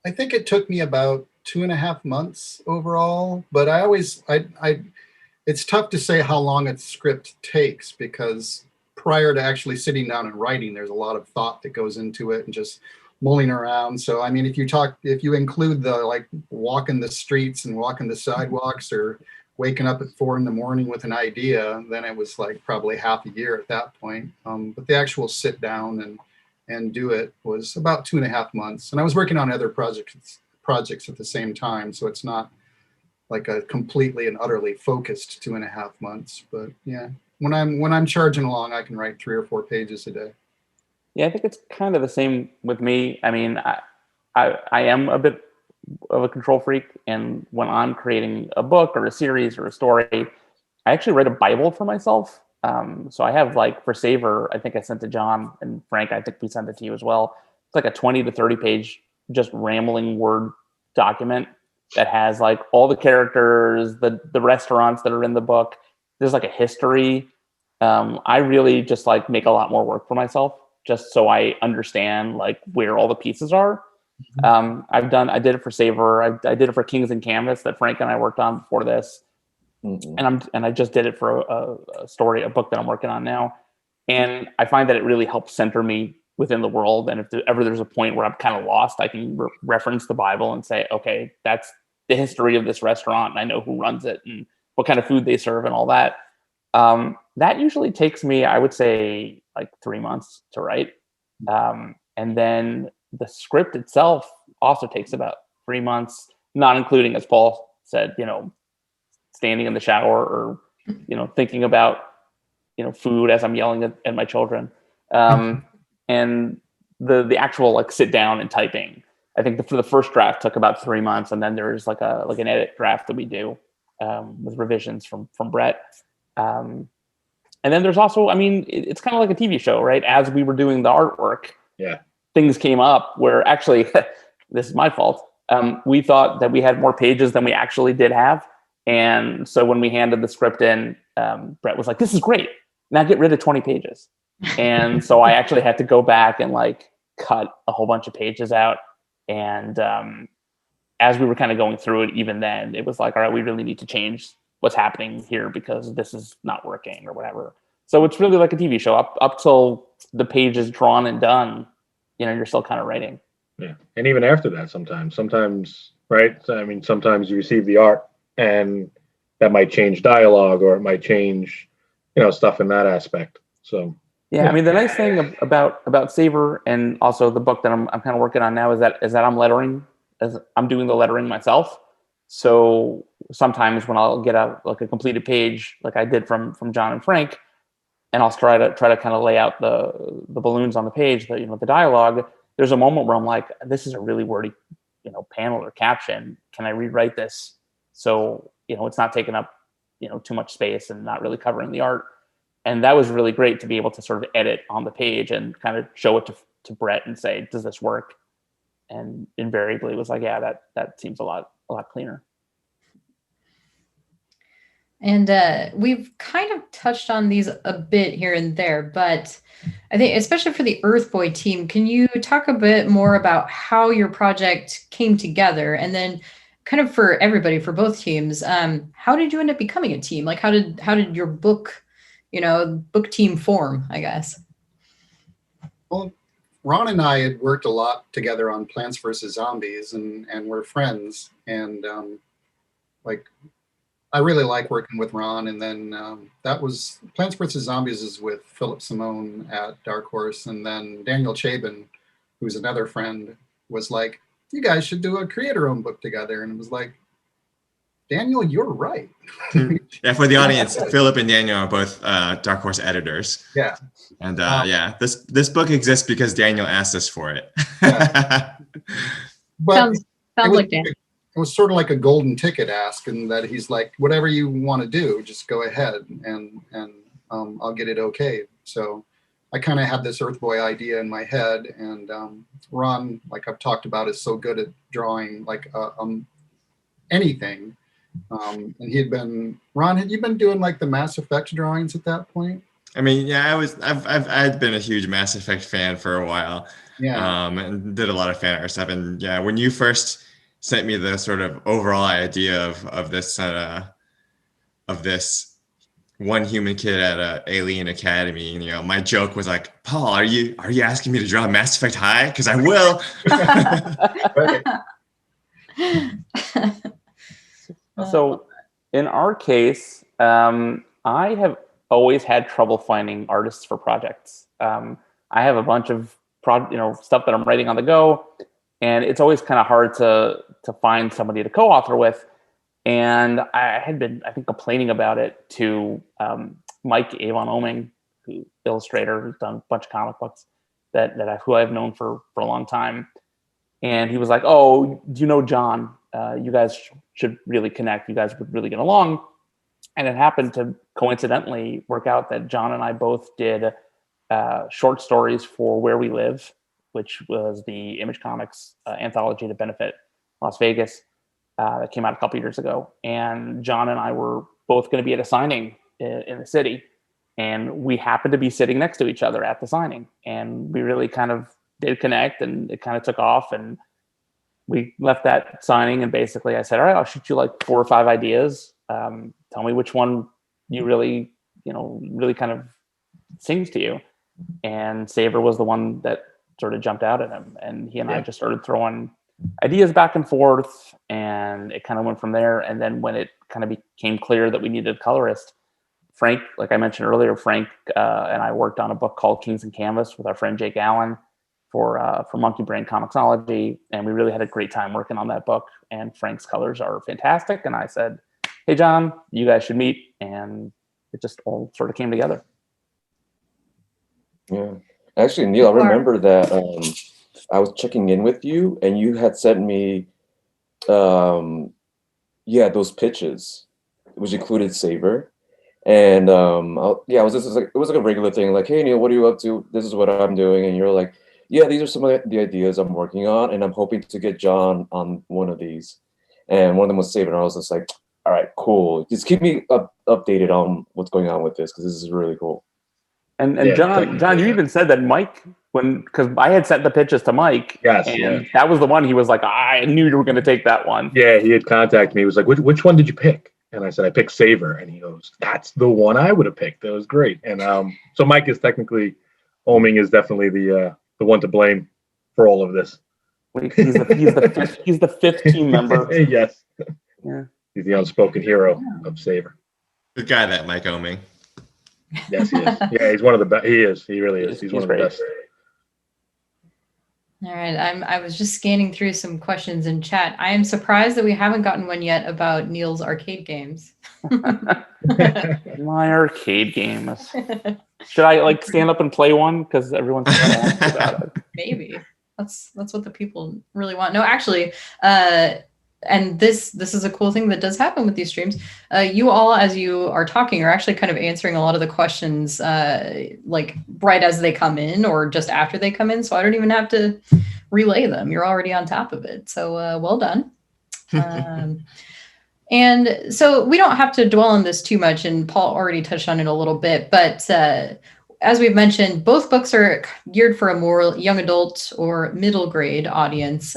it took me about 2.5 months overall, but it's tough to say how long a script takes, because prior to actually sitting down and writing, there's a lot of thought that goes into it and just mulling around. So, I mean, if you include the like walking the streets and walking the sidewalks or waking up at 4 a.m. with an idea, then it was like probably half a year at that point. But the actual sit down and do it was about 2.5 months. And I was working on other projects at the same time. So it's not like a completely and utterly focused 2.5 months, but yeah. When I'm charging along, I can write 3 or 4 pages a day. Yeah, I think it's kind of the same with me. I mean, I am a bit of a control freak, and when I'm creating a book or a series or a story, I actually write a Bible for myself. So I have, like, for Savor, I think I sent to John, and Frank, I think we sent it to you as well. It's like a 20 to 30 page just rambling Word document that has like all the characters, the restaurants that are in the book. There's like a history. I really just like make a lot more work for myself just so I understand like where all the pieces are. I did it for Savor. I did it for Kings and Canvas that Frank and I worked on before this. And I just did it for a book that I'm working on now. And I find that it really helps center me within the world. And if ever there's a point where I'm kind of lost, I can reference the Bible and say, okay, that's the history of this restaurant, and I know who runs it and what kind of food they serve and all that. That usually takes me, I would say, like 3 months to write. And then the script itself also takes about 3 months, not including, as Paul said, standing in the shower or, thinking about, food as I'm yelling at my children. And the actual like sit down and typing, I think for the first draft took about 3 months. And then there's like an edit draft that we do with revisions from Brett. And then there's also, it's kind of like a TV show, right? As we were doing the artwork, things came up where actually, this is my fault. We thought that we had more pages than we actually did have. And so when we handed the script in, Brett was like, this is great. Now get rid of 20 pages. And so I actually had to go back and like cut a whole bunch of pages out. And as we were kind of going through it, even then, it was like, all right, we really need to change what's happening here because this is not working or whatever. So it's really like a TV show up till the page is drawn and done, you're still kind of writing. Yeah. And even after that, sometimes, right? Sometimes you receive the art and that might change dialogue or it might change, stuff in that aspect. So, yeah. The nice thing about Savor and also the book that I'm kind of working on now is that I'm lettering, as I'm doing the lettering myself. So sometimes when I'll get a completed page, like I did from John and Frank, and I'll try to kind of lay out the balloons on the page, the dialogue. There's a moment where I'm like, this is a really wordy, panel or caption. Can I rewrite this so it's not taking up too much space and not really covering the art? And that was really great to be able to sort of edit on the page and kind of show it to Brett and say, does this work? And invariably it was like, yeah, that seems a lot cleaner. And we've kind of touched on these a bit here and there, but I think especially for the Earth Boy team, can you talk a bit more about how your project came together? And then kind of for everybody, for both teams, how did you end up becoming a team? Like how did your book, book team form, I guess? Well, Ron and I had worked a lot together on Plants vs. Zombies, and we're friends. And I really like working with Ron. And then that was Plants vs. Zombies is with Philip Simone at Dark Horse. And then Daniel Chabin, who's another friend, was like, you guys should do a creator-owned book together. And it was like, Daniel, you're right. Yeah, for the audience, Philip and Daniel are both Dark Horse editors. Yeah. And this book exists because Daniel asked us for it. Yeah. But sounds like Dan. It was sort of like a golden ticket ask, and that he's like, whatever you want to do, just go ahead, and I'll get it okay. So I kind of had this Earth Boy idea in my head, and Ron, like I've talked about, is so good at drawing like anything. And Ron, had you been doing like the Mass Effect drawings at that point? I mean, yeah, I'd been a huge Mass Effect fan for a while. Yeah. And did a lot of fan art stuff. And yeah, when you first sent me the sort of overall idea of this one human kid at a alien academy, my joke was like, Paul, are you asking me to draw Mass Effect High? Because I will. So in our case, I have always had trouble finding artists for projects. I have a bunch of stuff that I'm writing on the go, and it's always kind of hard to find somebody to co-author with. And I had been, I think, complaining about it to Mike Avon Oming, illustrator who's done a bunch of comic books who I've known for a long time. And he was like, "Oh, do you know John? You guys should really connect. You guys would really get along." And it happened to coincidentally work out that John and I both did short stories for Where We Live, which was the Image Comics anthology to benefit Las Vegas that came out a couple years ago. And John and I were both going to be at a signing in the city. And we happened to be sitting next to each other at the signing. And we really kind of did connect, and it kind of took off. And we left that signing, and basically I said, all right, I'll shoot you like 4 or 5 ideas. Tell me which one you really kind of sings to you. And Savor was the one that sort of jumped out at him. And he and I just started throwing ideas back and forth, and it kind of went from there. And then when it kind of became clear that we needed a colorist, Frank, like I mentioned earlier, Frank and I worked on a book called Kings and Canvas with our friend Jake Allen for Monkey Brain Comicsology, and we really had a great time working on that book. And Frank's colors are fantastic. And I said, "Hey, John, you guys should meet," and it just all sort of came together. Yeah, actually, Neil, I remember that I was checking in with you, and you had sent me, those pitches, which included Savor. And it was like a regular thing, like, "Hey, Neil, what are you up to? This is what I'm doing." And you're like, "Yeah, these are some of the ideas I'm working on, and I'm hoping to get John on one of these." And one of them was Savor, and I was just like, "All right, cool. Just keep me updated on what's going on with this, because this is really cool." And John, you even said that Mike, because I had sent the pitches to Mike, that was the one he was like, "I knew you were going to take that one." Yeah, he had contacted me. He was like, which one did you pick? And I said, "I picked Savor." And he goes, "That's the one I would have picked. That was great." And so Mike is technically, Oming is definitely the one to blame for all of this. He's the fifth team member. Yes. Yeah. He's the unspoken hero of Savor. Good guy, that Mike Oming. Yes, he is. Yeah, he's one of the best. He is. He really is. He's one of the best. All right, I was just scanning through some questions in chat. I am surprised that we haven't gotten one yet about Neil's arcade games. My arcade games. Should I stand up and play one? Because everyone's about it. Maybe that's what the people really want. No, actually, and this is a cool thing that does happen with these streams. You all, as you are talking, are actually kind of answering a lot of the questions like right as they come in or just after they come in. So I don't even have to relay them. You're already on top of it. So well done. And so we don't have to dwell on this too much, and Paul already touched on it a little bit, but as we've mentioned, both books are geared for a more young adult or middle grade audience.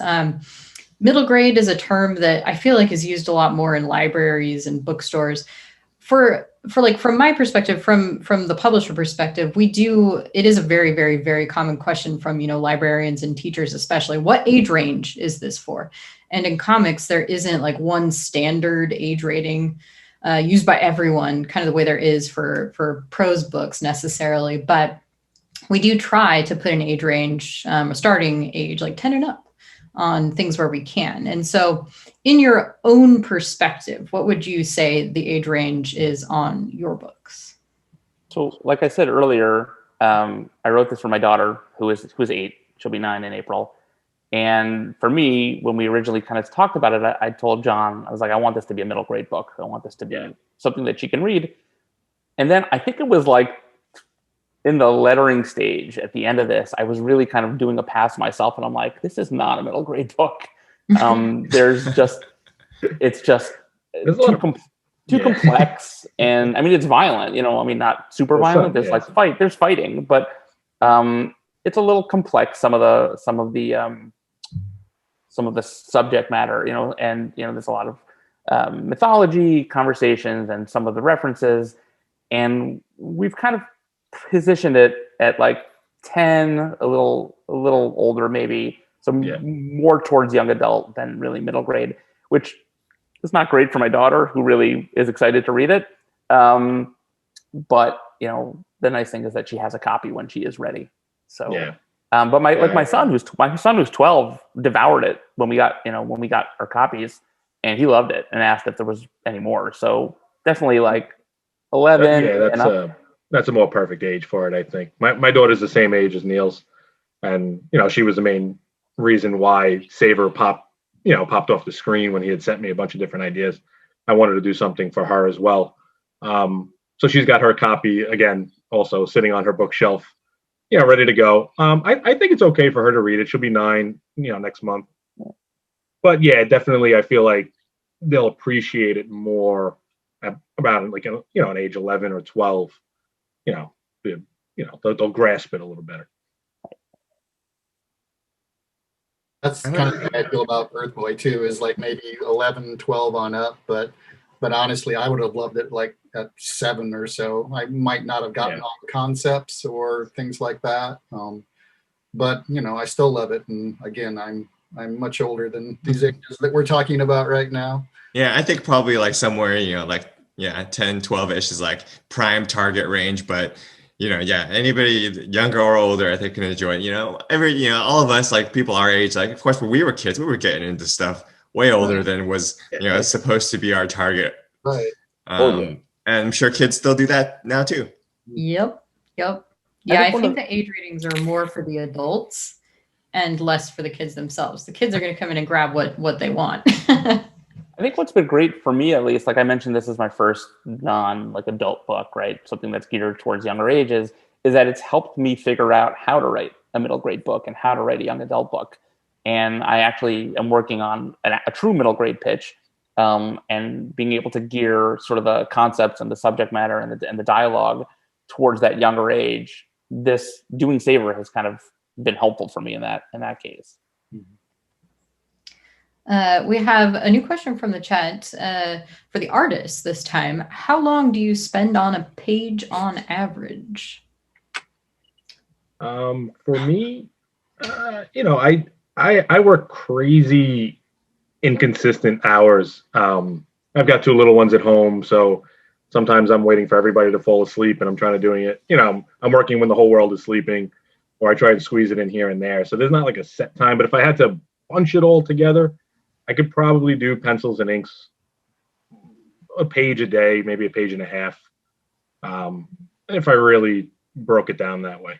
Middle grade is a term that I feel like is used a lot more in libraries and bookstores. For like, from my perspective, from the publisher perspective, it is a very, very, very common question from, librarians and teachers, especially, what age range is this for? And in comics, there isn't like one standard age rating used by everyone, kind of the way there is for prose books necessarily. But we do try to put an age range, a starting age, like 10 and up on things where we can. And so in your own perspective, what would you say the age range is on your books? So like I said earlier, I wrote this for my daughter who's 8. She'll be 9 in April. And for me, when we originally kind of talked about it, I told John, I was like, I want this to be a middle grade book. I want this to be something that she can read. And then I think it was like in the lettering stage at the end of this, I was really kind of doing a pass myself. And I'm like, this is not a middle grade book. It's just too complex. And I mean, it's violent, not super violent. There's there's fighting, but it's a little complex. Some of the subject matter, and there's a lot of mythology conversations and some of the references, and we've kind of positioned it at like 10, a little older maybe, so more towards young adult than really middle grade, which is not great for my daughter, who really is excited to read it. But the nice thing is that she has a copy when she is ready. So. But my son who's 12 devoured it when we got our copies, and he loved it and asked if there was any more. So definitely like 11. That's a more perfect age for it, I think. My daughter's the same age as Neil's, and she was the main reason why Savor popped off the screen when he had sent me a bunch of different ideas. I wanted to do something for her as well. So she's got her copy again, also sitting on her bookshelf. Ready to go. I think it's okay for her to read it. She'll be 9, next month. But yeah, definitely, I feel like they'll appreciate it more about like an age 11 or 12. They'll grasp it a little better. That's kind of the way I feel about Earth Boy too, is like maybe 11, 12 on up. But honestly, I would have loved it like at 7 or so. I might not have gotten all the concepts or things like that. But I still love it. And again, I'm much older than these ages that we're talking about right now. Yeah, I think probably like somewhere, 10, 12-ish is like prime target range. But anybody younger or older, I think can enjoy it. All of us, like people our age, like of course when we were kids, we were getting into stuff way older than was supposed to be our target. Right. And I'm sure kids still do that now too. Yep. Yeah, I think the age ratings are more for the adults and less for the kids themselves. The kids are going to come in and grab what they want. I think what's been great for me, at least, like I mentioned, this is my first adult book, right? Something that's geared towards younger ages, is that it's helped me figure out how to write a middle grade book and how to write a young adult book. And I actually am working on a true middle grade pitch, and being able to gear sort of the concepts and the subject matter and the dialogue towards that younger age. This doing Savor has kind of been helpful for me in that case. We have a new question from the chat for the artist this time. How long do you spend on a page on average? For me, I work crazy inconsistent hours. I've got 2 little ones at home, so sometimes I'm waiting for everybody to fall asleep and I'm trying to doing it. I'm working when the whole world is sleeping, or I try to squeeze it in here and there. So there's not like a set time, but if I had to bunch it all together, I could probably do pencils and inks a page a day, maybe a page and a half, if I really broke it down that way.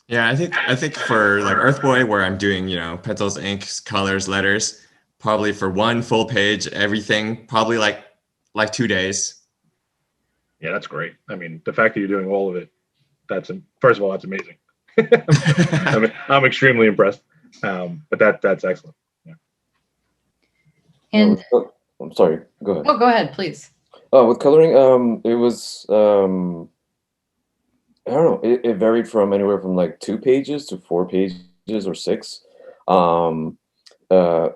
Yeah, I think for like Earth Boy, where I'm doing, pencils, inks, colors, letters, probably for 1 full page, everything, probably like 2 days. Yeah, that's great. I mean, the fact that you're doing all of it, first of all, that's amazing. I'm extremely impressed. But that's excellent. Yeah. And I'm sorry, go ahead. oh, go ahead, please. With coloring, it was I don't know. It varied from anywhere from like 2 pages to 4 pages or 6. Um, uh,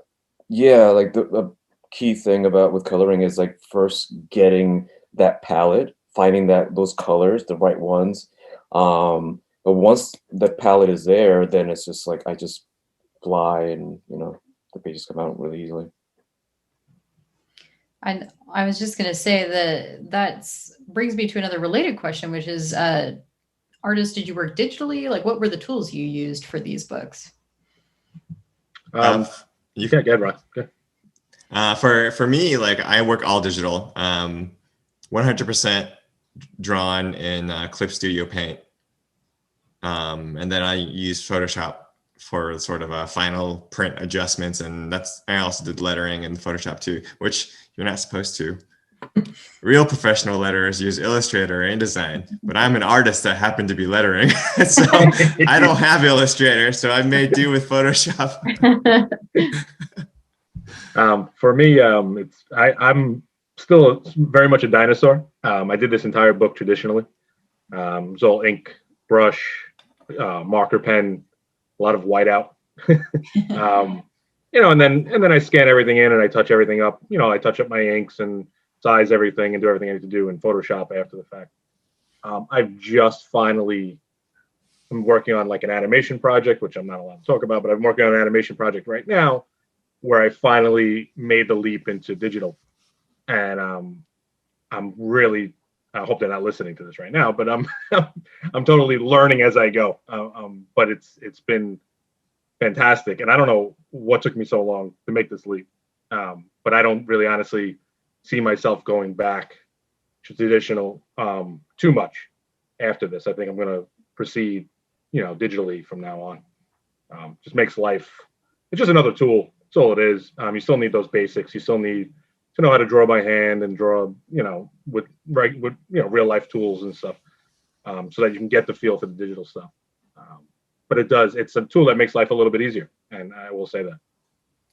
yeah, like the key thing about with coloring is like first getting that palette, finding those colors, the right ones. But once the palette is there, then it's just like I just fly, and the pages come out really easily. I was just going to say that brings me to another related question, which is, artists, did you work digitally? Like, what were the tools you used for these books? You can't get right. Okay. For me, like I work all digital, 100% drawn in Clip Studio Paint, and then I use Photoshop for sort of final print adjustments, and I also did lettering in Photoshop too, which you're not supposed to. Real professional letterers use Illustrator and InDesign, but I'm an artist that happened to be lettering, so I don't have Illustrator, so I made do with Photoshop. For me, I'm still very much a dinosaur. I did this entire book traditionally. It was all ink, brush, marker pen, a lot of whiteout. And then I scan everything in and I touch everything up. I touch up my inks and size everything and do everything I need to do in Photoshop after the fact. I've just finally, I'm working on like an animation project, which I'm not allowed to talk about, but I'm working on an animation project right now where I finally made the leap into digital. And I'm really, I hope they're not listening to this right now, but I'm totally learning as I go. But it's been fantastic. And I don't know what took me so long to make this leap. But I don't really honestly see myself going back to traditional too much after this. I think I'm going to proceed, digitally from now on. Just makes life, it's just another tool. That's all it is. You still need those basics. You still need to know how to draw by hand and draw, with real life tools and stuff, so that you can get the feel for the digital stuff. But it's a tool that makes life a little bit easier. And I will say that.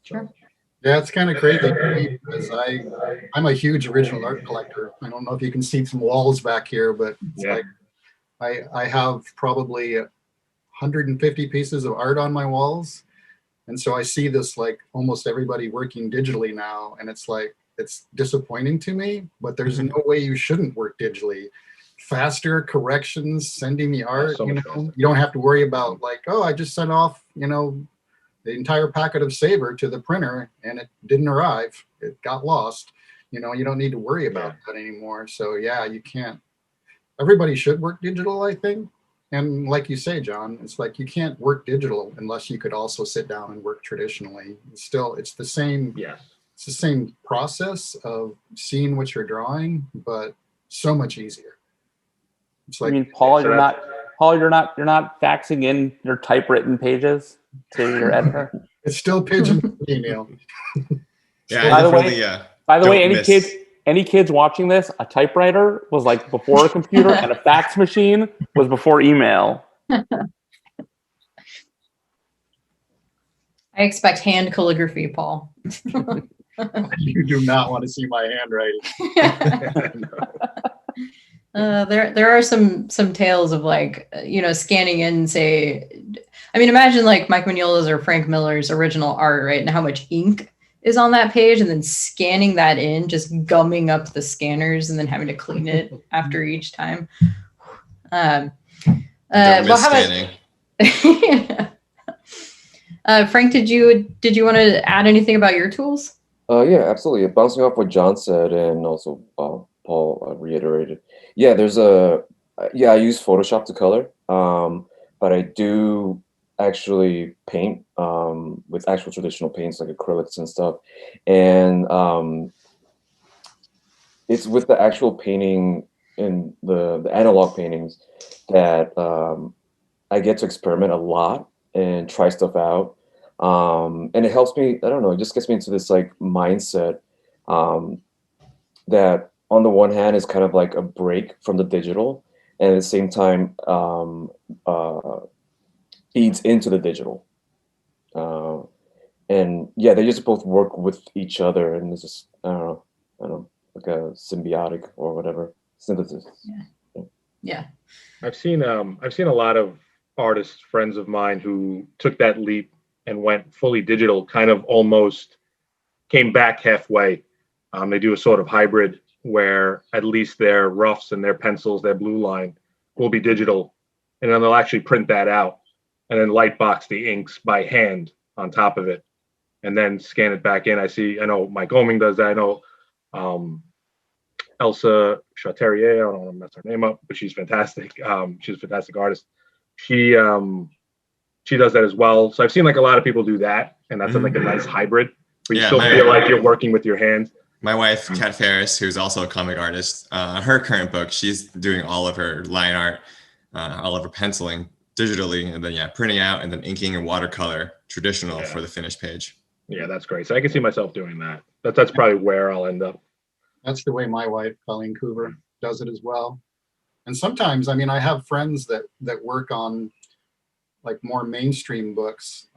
Sure. Yeah, it's kind of crazy because I'm a huge original art collector. I don't know if you can see some walls back here, but it's like I have probably 150 pieces of art on my walls. And so I see this like almost everybody working digitally now. And it's like, it's disappointing to me, but there's no way you shouldn't work digitally. Faster corrections, sending the art, So much you don't have to worry about like, oh, I just sent off, the entire packet of Savor to the printer and it didn't arrive. It got lost. You don't need to worry about that anymore. So yeah, you can't, everybody should work digital, I think. And like you say, John, it's like you can't work digital unless you could also sit down and work traditionally. It's the same. Yes. It's the same process of seeing what you're drawing, but so much easier. It's like, I mean, Paul, you're not faxing in your typewritten pages to your editor. It's still pigeon email. Yeah, by the way, any kids watching this, a typewriter was like before a computer, and a fax machine was before email. I expect hand calligraphy, Paul. You do not want to see my handwriting. There are some tales of like, scanning in, say, I mean, imagine like Mike Mignola's or Frank Miller's original art, right? And how much ink is on that page, and then scanning that in, just gumming up the scanners and then having to clean it after each time. Well, how about Frank, did you want to add anything about your tools? Yeah, absolutely. Bouncing off what John said, and also Paul reiterated. Yeah, I use Photoshop to color, but I do actually paint with actual traditional paints like acrylics and stuff. And it's with the actual painting and the analog paintings that I get to experiment a lot and try stuff out. And it helps me, I don't know, it just gets me into this like mindset that on the one hand is kind of like a break from the digital, and at the same time feeds into the digital. and yeah, they just both work with each other, and it's just I don't know, like a symbiotic or whatever synthesis. Yeah. I've seen a lot of artists, friends of mine, who took that leap and went fully digital, kind of almost came back halfway. They do a sort of hybrid where at least their roughs and their pencils, their blue line, will be digital, and then they'll actually print that out and then light box the inks by hand on top of it, and then scan it back in. I know Mike Oming does that. I know Elsa Charterier, I don't want to mess her name up, but she's fantastic. She's a fantastic artist. She does that as well. So I've seen like a lot of people do that, and that's like a nice hybrid where you still feel like you're working with your hands. My wife, Kat Ferris, who's also a comic artist, her current book, she's doing all of her line art, all of her penciling digitally, and then printing out and then inking and watercolor traditional for the finished page. Yeah, that's great. So I can see myself doing that. That's probably where I'll end up. That's the way my wife, Colleen Coover, does it as well. And sometimes, I mean, I have friends that work on like more mainstream books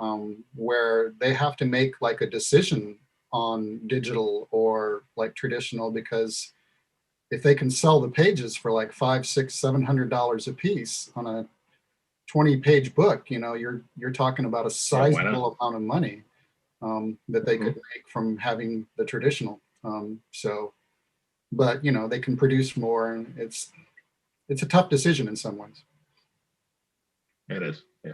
where they have to make like a decision on digital or like traditional, because if they can sell the pages for like $500, $600, $700 a piece on a 20-page book, you know, you're talking about a sizable amount of money that they could make from having the traditional. But you know, they can produce more, and it's a tough decision in some ways. It is, yeah.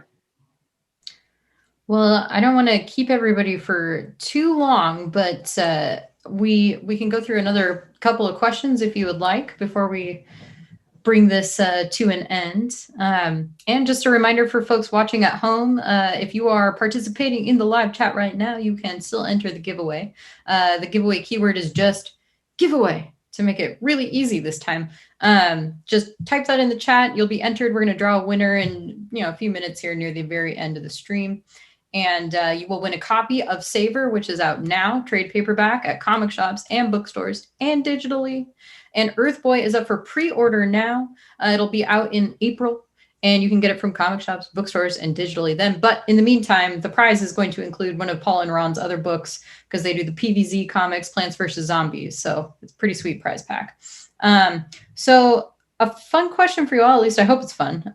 Well, I don't want to keep everybody for too long, but we can go through another couple of questions if you would like before we bring this to an end. And just a reminder for folks watching at home, if you are participating in the live chat right now, you can still enter the giveaway. The giveaway keyword is just giveaway, to make it really easy this time. Just type that in the chat. You'll be entered. We're going to draw a winner in a few minutes here near the very end of the stream. And you will win a copy of Savor, which is out now, trade paperback at comic shops and bookstores and digitally. And Earth Boy is up for pre-order now. It'll be out in April, and you can get it from comic shops, bookstores, and digitally then. But in the meantime, the prize is going to include one of Paul and Ron's other books, because they do the PVZ comics, Plants vs. Zombies. So it's a pretty sweet prize pack. So a fun question for you all, at least I hope it's fun.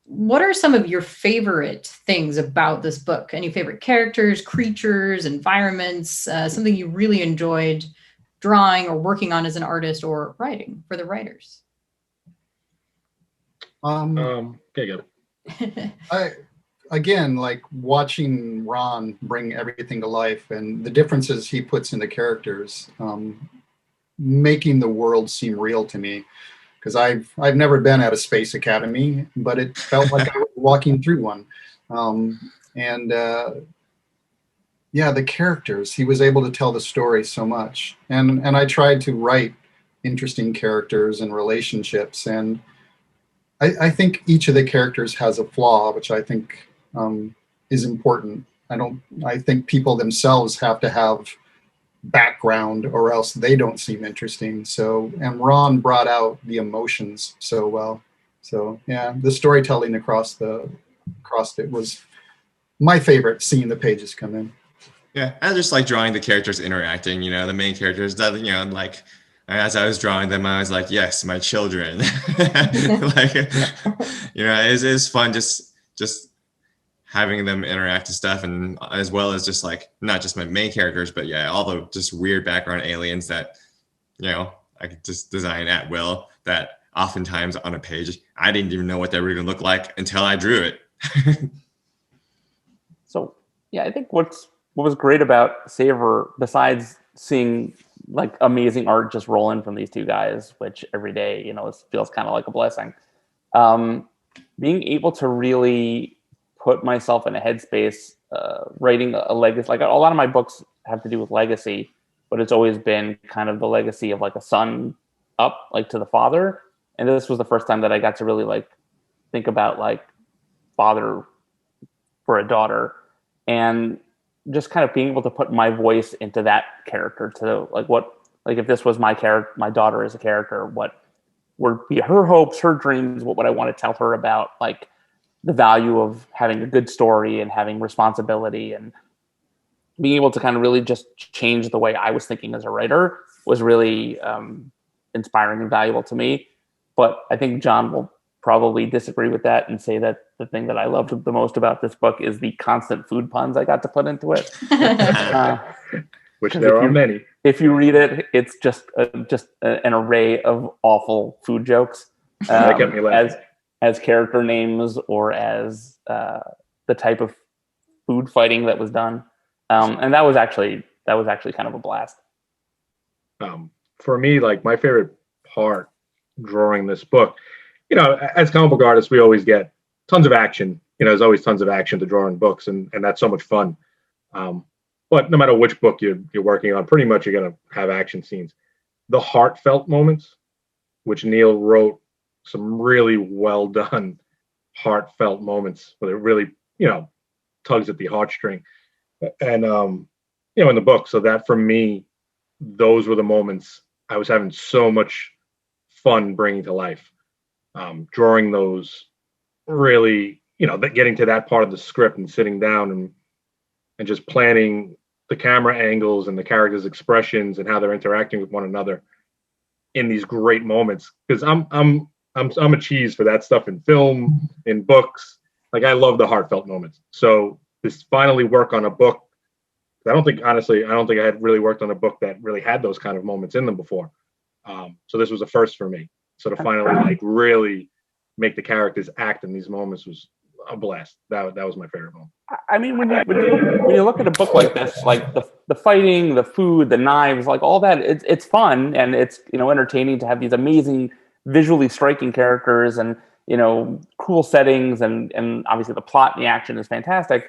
What are some of your favorite things about this book? Any favorite characters, creatures, environments, something you really enjoyed drawing or working on as an artist or writing for the writers? Okay, go. Again, like watching Ron bring everything to life and the differences he puts in the characters, making the world seem real to me. Because I've never been at a space academy, but it felt like I was walking through one. The characters, he was able to tell the story so much. And I tried to write interesting characters and relationships. And I think each of the characters has a flaw, which I think is important. I think people themselves have to have background or else they don't seem interesting. And Ron brought out the emotions so well. So yeah, the storytelling across it was my favorite, seeing the pages come in. Yeah, I just like drawing the characters interacting, the main characters, like as I was drawing them, I was like, yes, my children. It's fun just having them interact and stuff, and as well as just like not just my main characters, but all the just weird background aliens that I could just design at will, that oftentimes on a page I didn't even know what they were going to look like until I drew it. So I think what was great about Savor, besides seeing like amazing art just roll in from these two guys, which every day feels kind of like a blessing, being able to really put myself in a headspace, writing a legacy. Like a lot of my books have to do with legacy, but it's always been kind of the legacy of like a son up, like to the father. And this was the first time that I got to really like think about like father for a daughter, and just kind of being able to put my voice into that character, to like if this was my daughter as a character, what would be her hopes, her dreams, what would I want to tell her about like the value of having a good story and having responsibility and being able to kind of really just change the way I was thinking as a writer was really inspiring and valuable to me. But I think John will probably disagree with that and say that the thing that I loved the most about this book is the constant food puns I got to put into it. Which there are many. If you read it, it's just an array of awful food jokes, That kept me laughing. as character names or as the type of food fighting that was done, and that was actually kind of a blast. For me, like my favorite part drawing this book, you know, as comic book artists, we always get tons of action. You know, there's always tons of action to draw in books, and that's so much fun. But no matter which book you're working on, pretty much you're gonna have action scenes. The heartfelt moments, which Neil wrote some really well done heartfelt moments where it really, you know, tugs at the heartstring. And you know, in the book, so that for me, those were the moments I was having so much fun bringing to life. Drawing those really, you know, getting to that part of the script and sitting down and just planning the camera angles and the characters' expressions and how they're interacting with one another in these great moments. Because I'm a cheese for that stuff in film, in books. Like I love the heartfelt moments. So this finally work on a book. I don't think I had really worked on a book that really had those kind of moments in them before. So this was a first for me. So to finally like really make the characters act in these moments was a blast. That was my favorite moment. I mean, when you look at a book like this, like the fighting, the food, the knives, like all that, it's fun and it's, you know, entertaining to have these amazing, visually striking characters and, you know, cool settings and obviously the plot and the action is fantastic.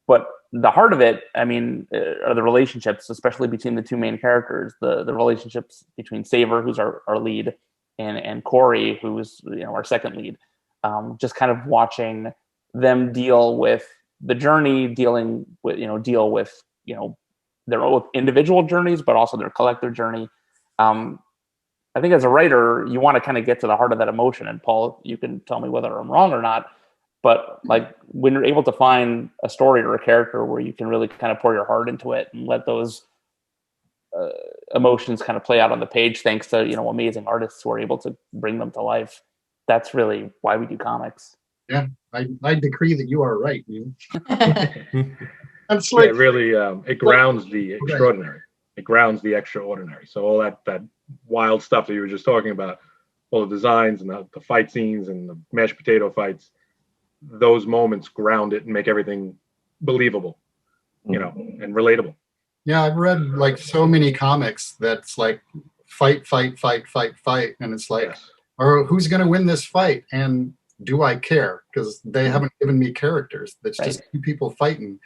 But the heart of it, I mean, are the relationships, especially between the two main characters, the relationships between Savor, who's our lead, and Corey, who's, you know, our second lead. Just kind of watching them deal with the journey, deal with, you know, their own individual journeys, but also their collective journey. I think as a writer, you want to kind of get to the heart of that emotion. And Paul, you can tell me whether I'm wrong or not. But like when you're able to find a story or a character where you can really kind of pour your heart into it and let those emotions kind of play out on the page, thanks to, you know, amazing artists who are able to bring them to life. That's really why we do comics. Yeah, I decree that you are right. That's like, it really it grounds the extraordinary. It grounds the extraordinary. So all that wild stuff that you were just talking about, all the designs and the fight scenes and the mashed potato fights, those moments ground it and make everything believable, you know, and relatable. Yeah, I've read like so many comics that's like fight, and it's like, yes. Or who's going to win this fight? And do I care? Because they haven't given me characters. That's just two people fighting.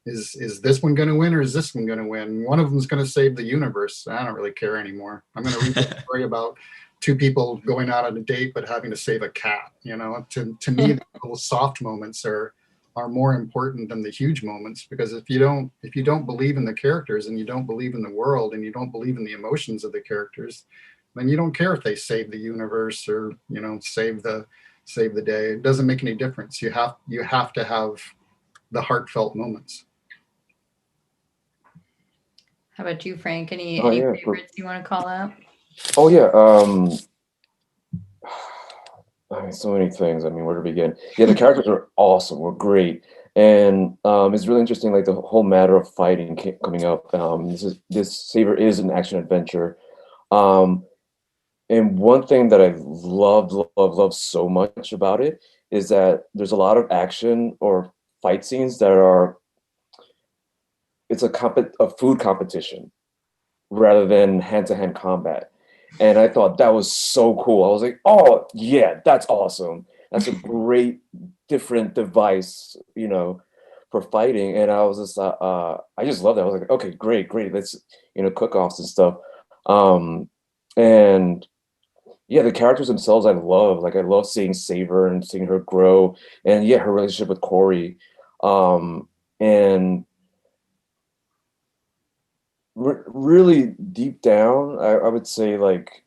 Is this one going to win or is this one going to win? One of them's going to save the universe. I don't really care anymore. I'm going to read a story about two people going out on a date but having to save a cat. You know, to me, the little soft moments are more important than the huge moments, because if you don't believe in the characters and you don't believe in the world and you don't believe in the emotions of the characters, then you don't care if they save the universe or, you know, save the day. It doesn't make any difference. You have to have the heartfelt moments. How about you, Frank? Any favorites you want to call out? Oh yeah. I mean, so many things. I mean, where to begin? Yeah, the characters are awesome. We're great, and it's really interesting. Like the whole matter of fighting coming up. This Savor is an action adventure, and one thing that I love so much about it is that there's a lot of action or fight scenes that are. It's a food competition rather than hand-to-hand combat. And I thought that was so cool. I was like, oh, yeah, that's awesome. That's a great different device, you know, for fighting. And I was just, I just loved that. I was like, okay, great. Let's, you know, cook-offs and stuff. And yeah, the characters themselves I love. Like, I love seeing Savor and seeing her grow. And yeah, her relationship with Corey. And really deep down, I would say, like,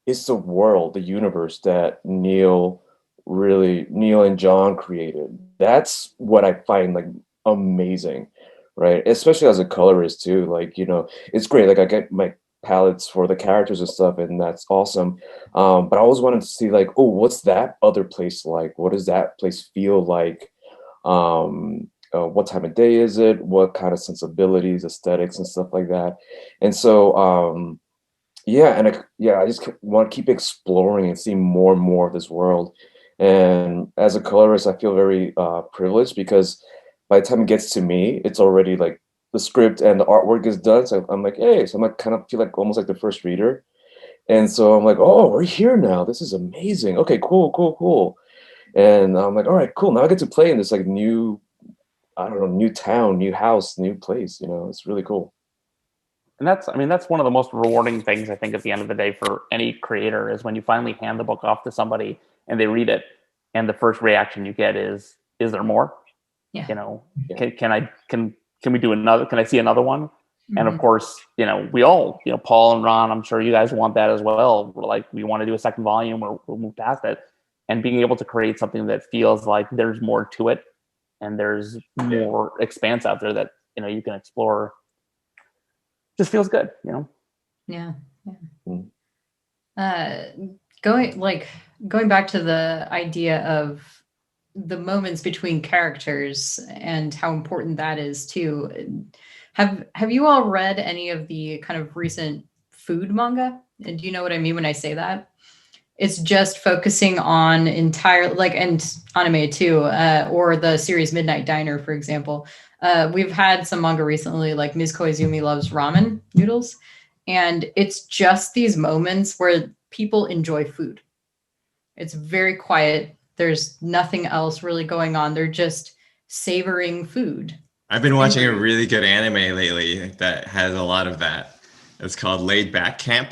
it's the world, the universe that Neil and John created. That's what I find like amazing, right? Especially as a colorist too. Like, it's great. Like I get my palettes for the characters and stuff, and that's awesome. But I always wanted to see like, oh, what's that other place like? What does that place feel like? What time of day is it? What kind of sensibilities, aesthetics, and stuff like that. And so, I just want to keep exploring and see more and more of this world. And as a colorist, I feel very privileged because by the time it gets to me, it's already like the script and the artwork is done. So I'm like, hey, so I'm like kind of feel like almost like the first reader. And so I'm like, oh, we're here now. This is amazing. Okay, cool, cool, cool. And I'm like, all right, cool. Now I get to play in this like new, I don't know, new town, new house, new place. It's really cool. And that's one of the most rewarding things I think at the end of the day for any creator is when you finally hand the book off to somebody and they read it, and the first reaction you get is there more? Yeah. Can we do another? Can I see another one? Mm-hmm. And of course, we all, Paul and Ron, I'm sure you guys want that as well. We're like, we want to do a second volume, or we'll move past it. And being able to create something that feels like there's more to it and there's more expanse out there that, you can explore, just feels good, Yeah. Going back to the idea of the moments between characters and how important that is too. Have you all read any of the kind of recent food manga? And do you know what I mean when I say that? It's just focusing on and anime too, or the series Midnight Diner, for example. We've had some manga recently, like Ms. Koizumi Loves Ramen Noodles. And it's just these moments where people enjoy food. It's very quiet. There's nothing else really going on. They're just savoring food. I've been watching a really good anime lately that has a lot of that. It's called Laid Back Camp.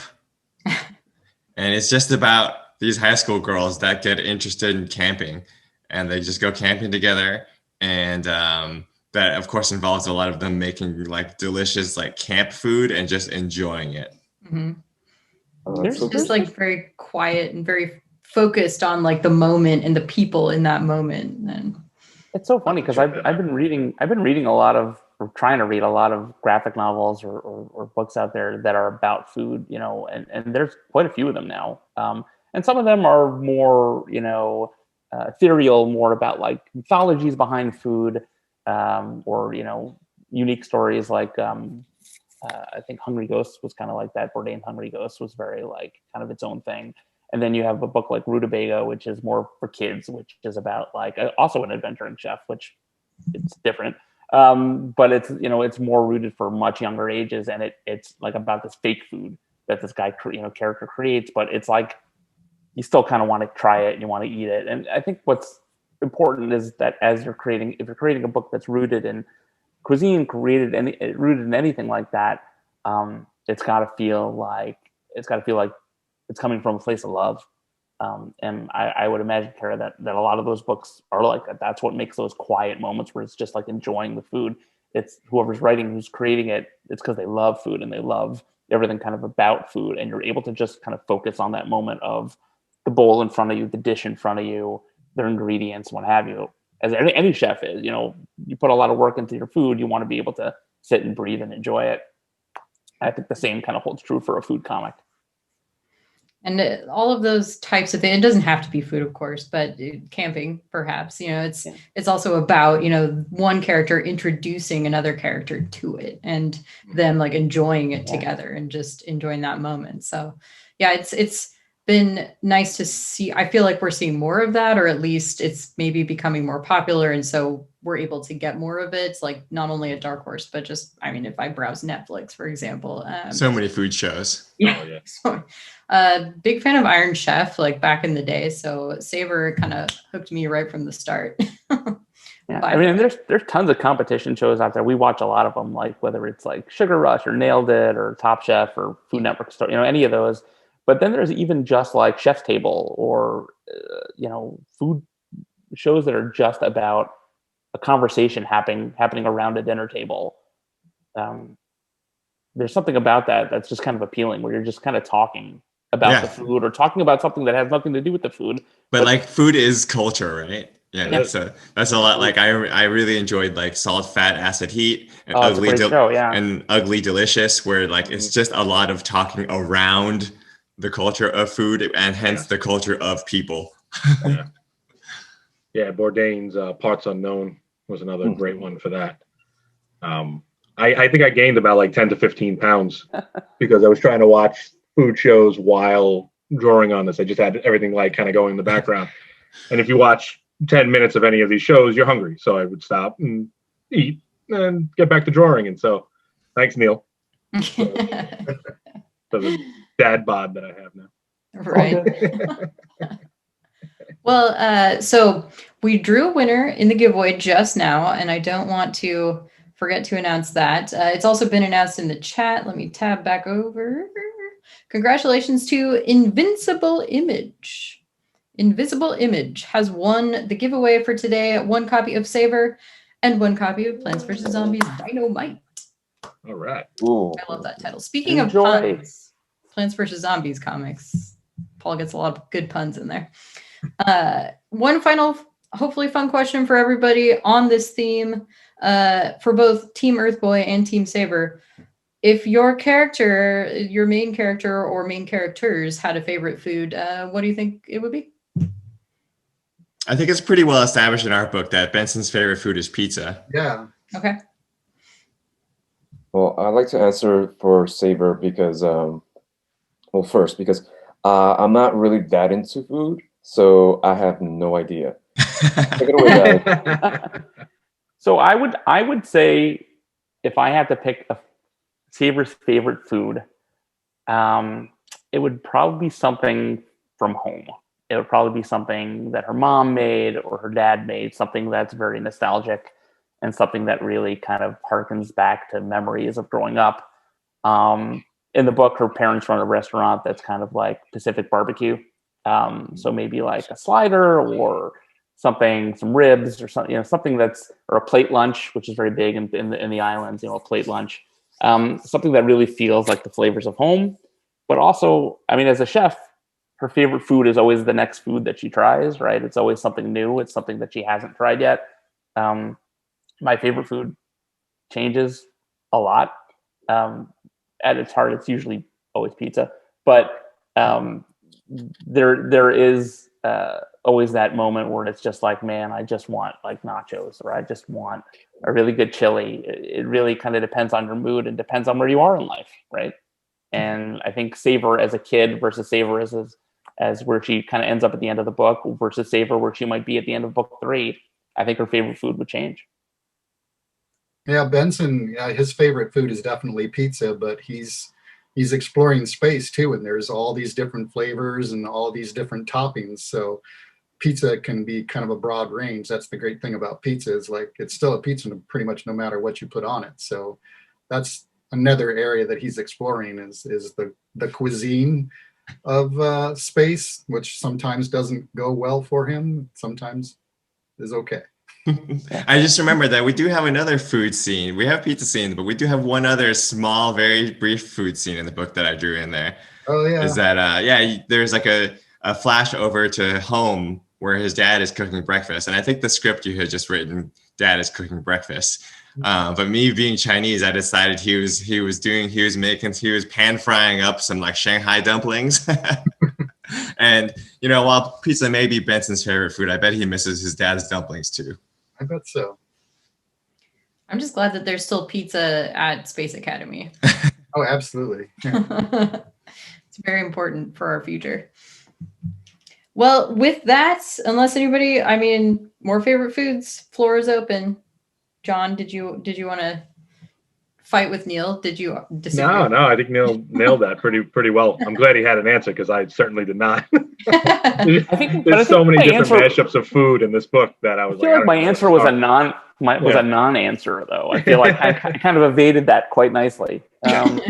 And it's just about these high school girls that get interested in camping, and they just go camping together. And that, of course, involves a lot of them making like delicious like camp food and just enjoying it. Mm-hmm. It's just like very quiet and very focused on like the moment and the people in that moment. And it's so funny because I've been reading a lot of, or trying to read a lot of graphic novels or books out there that are about food, and there's quite a few of them now. And some of them are more, ethereal, more about like mythologies behind food, or, unique stories like, I think Hungry Ghosts was kind of like that. Bourdain Hungry Ghosts was very like kind of its own thing. And then you have a book like Rutabaga, which is more for kids, which is about like also an adventuring chef, which it's different. But it's, it's more rooted for much younger ages. And it's like about this fake food that this guy, character creates, but it's like, you still kind of want to try it and you want to eat it. And I think what's important is that if you're creating a book that's rooted in cuisine, rooted in anything like that, it's got to feel like it's coming from a place of love. And I would imagine, Kara, that a lot of those books are like that. That's what makes those quiet moments where it's just like enjoying the food. It's whoever's writing, who's creating it, it's because they love food and they love everything kind of about food. And you're able to just kind of focus on that moment of the bowl in front of you, the dish in front of you, their ingredients, what have you. As any chef is, you put a lot of work into your food. You want to be able to sit and breathe and enjoy it. I think the same kind of holds true for a food comic. And all of those types of things, it doesn't have to be food, of course, but camping, perhaps, it's also about, one character introducing another character to it and them like enjoying it together and just enjoying that moment. So yeah, it's been nice to see. I feel like we're seeing more of that, or at least it's maybe becoming more popular. And so we're able to get more of it. It's like not only at Dark Horse, but just, if I browse Netflix, for example. So many food shows. Yeah. So, big fan of Iron Chef, like back in the day. So Savor kind of hooked me right from the start. Yeah, there's tons of competition shows out there. We watch a lot of them, like whether it's like Sugar Rush or Nailed It or Top Chef or Food Network Story, any of those. But then there's even just like Chef's Table or, food shows that are just about a conversation happening around a dinner table. There's something about that that's just kind of appealing, where you're just kind of talking about the food or talking about something that has nothing to do with the food. But like food is culture, right? Yeah, Yeah. that's a lot. Like I really enjoyed like Salt, Fat, Acid, Heat, and Oh, it's a great show, yeah. and Ugly Delicious, where like it's just a lot of talking around the culture of food and hence the culture of people. Yeah. Yeah, Bourdain's Parts Unknown was another great one for that. I think I gained about like 10 to 15 pounds because I was trying to watch food shows while drawing on this. I just had everything like kind of going in the background. And if you watch 10 minutes of any of these shows, you're hungry. So I would stop and eat and get back to drawing. And so thanks, Neil. For the dad bod that I have now. Right. Well, so we drew a winner in the giveaway just now, and I don't want to forget to announce that. It's also been announced in the chat. Let me tab back over. Congratulations to Invincible Image. Invisible Image has won the giveaway for today. 1 copy of Savor and 1 copy of Plants vs. Zombies Dynamite. All right. Ooh. I love that title. Speaking Enjoy. of puns, Plants vs. Zombies comics. Paul gets a lot of good puns in there. One final, hopefully fun question for everybody on this theme, for both Team Earth Boy and Team Savor. If your character, your main character or main characters had a favorite food, what do you think it would be? I think it's pretty well established in our book that Benson's favorite food is pizza. Yeah. Okay. Well, I'd like to answer for Savor because, first, because I'm not really that into food, so I have no idea. Take it away, guys. So I would say if I had to pick a Savor's favorite food, it would probably be something from home. It would probably be something that her mom made or her dad made, something that's very nostalgic and something that really kind of harkens back to memories of growing up. In the book, her parents run a restaurant that's kind of like Pacific barbecue. So maybe like a slider or something, some ribs or something, something that's, or a plate lunch, which is very big in the islands, a plate lunch. Something that really feels like the flavors of home. But also, I mean, as a chef, her favorite food is always the next food that she tries, right? It's always something new. It's something that she hasn't tried yet. My favorite food changes a lot. At its heart, it's usually always pizza. But there is always that moment where it's just like, man, I just want like nachos, or I just want a really good chili. It really kind of depends on your mood and depends on where you are in life, right? And I think Savor as a kid versus Savor as where she kind of ends up at the end of the book versus Savor where she might be at the end of book 3, I think her favorite food would change. Yeah, Benson, his favorite food is definitely pizza, but he's exploring space too, and there's all these different flavors and all these different toppings. So pizza can be kind of a broad range. That's the great thing about pizza, is like it's still a pizza pretty much no matter what you put on it. So that's another area that he's exploring is the cuisine of space, which sometimes doesn't go well for him, sometimes is okay. I just remember that we do have another food scene. We have pizza scenes, but we do have one other small, very brief food scene in the book that I drew in there. Oh yeah. Is that there's like a flash over to home where his dad is cooking breakfast, and I think the script you had just written, Dad is cooking breakfast. But me being Chinese, I decided he was pan frying up some like Shanghai dumplings. And while pizza may be Benson's favorite food, I bet he misses his dad's dumplings too. I bet so. I'm just glad that there's still pizza at Space Academy. Oh, absolutely. Yeah. It's very important for our future. Well, with that, unless anybody, more favorite foods, floor is open. John, did you want to fight with Neil? Did you disagree? No, I think Neil nailed that pretty well. I'm glad he had an answer because I certainly did not. There's so many different mashups of food in this book that I feel like my answer was a non-answer though. I feel like I kind of evaded that quite nicely. One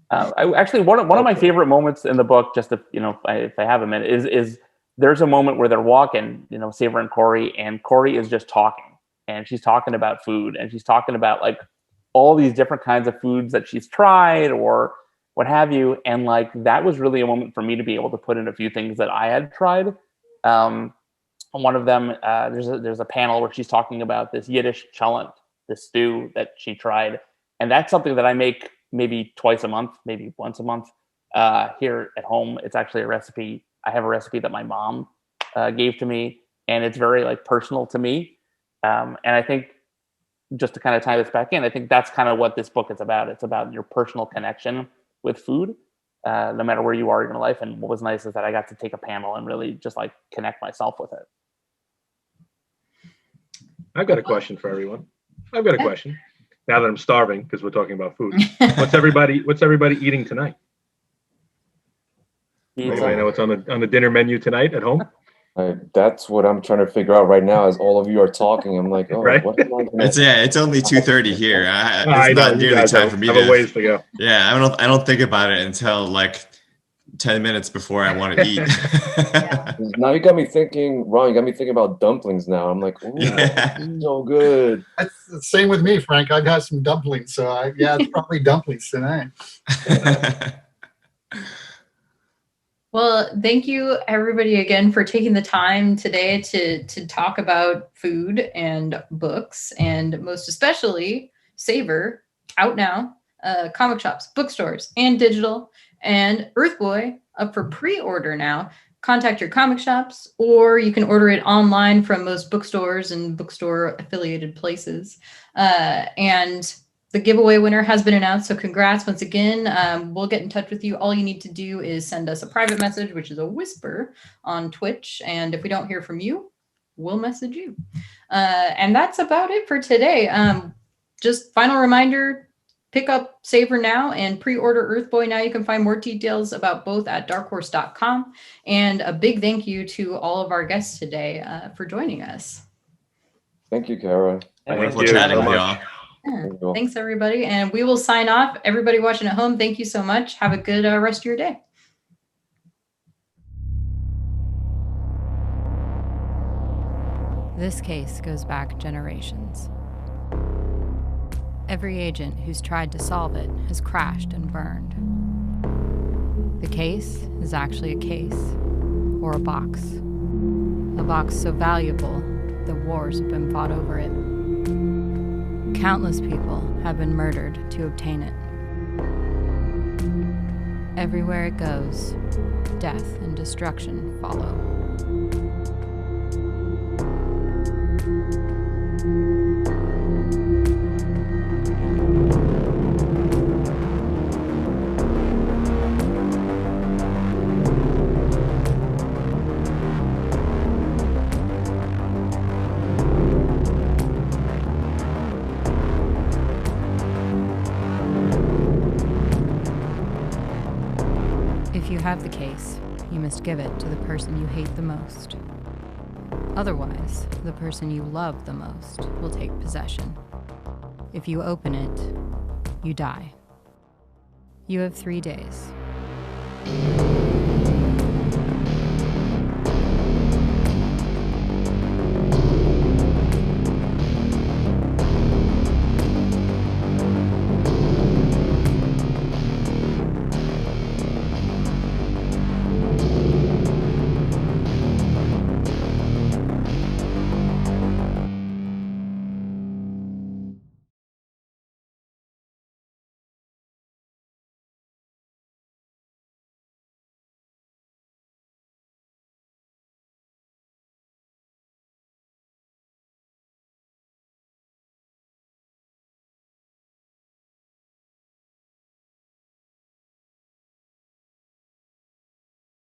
of my favorite moments in the book, just if I have a minute, is there's a moment where they're walking, Savor and Corey is just talking, and she's talking about food, and she's talking about like all these different kinds of foods that she's tried or what have you. And like, that was really a moment for me to be able to put in a few things that I had tried. one of them, there's a panel where she's talking about this Yiddish cholent, this stew that she tried, and that's something that I make maybe twice a month, maybe once a month here at home. It's actually a recipe. I have a recipe that my mom gave to me, and it's very like personal to me. And I think, just to kind of tie this back in, I think that's kind of what this book is about. It's about your personal connection with food, no matter where you are in your life. And what was nice is that I got to take a panel and really just like connect myself with it. I've got a question for everyone. I've got a question. Now that I'm starving, because we're talking about food, what's everybody eating tonight? Anybody know what's on the dinner menu tonight at home? That's what I'm trying to figure out right now. As all of you are talking, I'm like, oh, right? what am I gonna... It's only 2:30 here. It's not nearly time for me have to. A ways to go. Yeah, I don't think about it until like 10 minutes before I want to eat. Now you got me thinking, Ron. You got me thinking about dumplings now. I'm like, oh, Yeah. so good. That's the same with me, Frank. I've got some dumplings, so it's probably dumplings tonight. Well, thank you everybody again for taking the time today to talk about food and books, and most especially Savor, out now, comic shops, bookstores, and digital, and Earth Boy up for pre-order now. Contact your comic shops, or you can order it online from most bookstores and bookstore affiliated places. And the giveaway winner has been announced, so congrats once again. We'll get in touch with you. All you need to do is send us a private message, which is a whisper, on Twitch. And if we don't hear from you, we'll message you. And that's about it for today. Just final reminder, pick up Savor now and pre-order Earth Boy now. You can find more details about both at darkhorse.com. And a big thank you to all of our guests today for joining us. Thank you, Kara. Wonderful chatting with y'all. Yeah. Thanks, everybody. And we will sign off. Everybody watching at home, thank you so much. Have a good rest of your day. This case goes back generations. Every agent who's tried to solve it has crashed and burned. The case is actually a case, or a box. A box so valuable that wars have been fought over it. Countless people have been murdered to obtain it. Everywhere it goes, death and destruction follow. If you have the case, you must give it to the person you hate the most. Otherwise, the person you love the most will take possession. If you open it, you die. You have 3 days.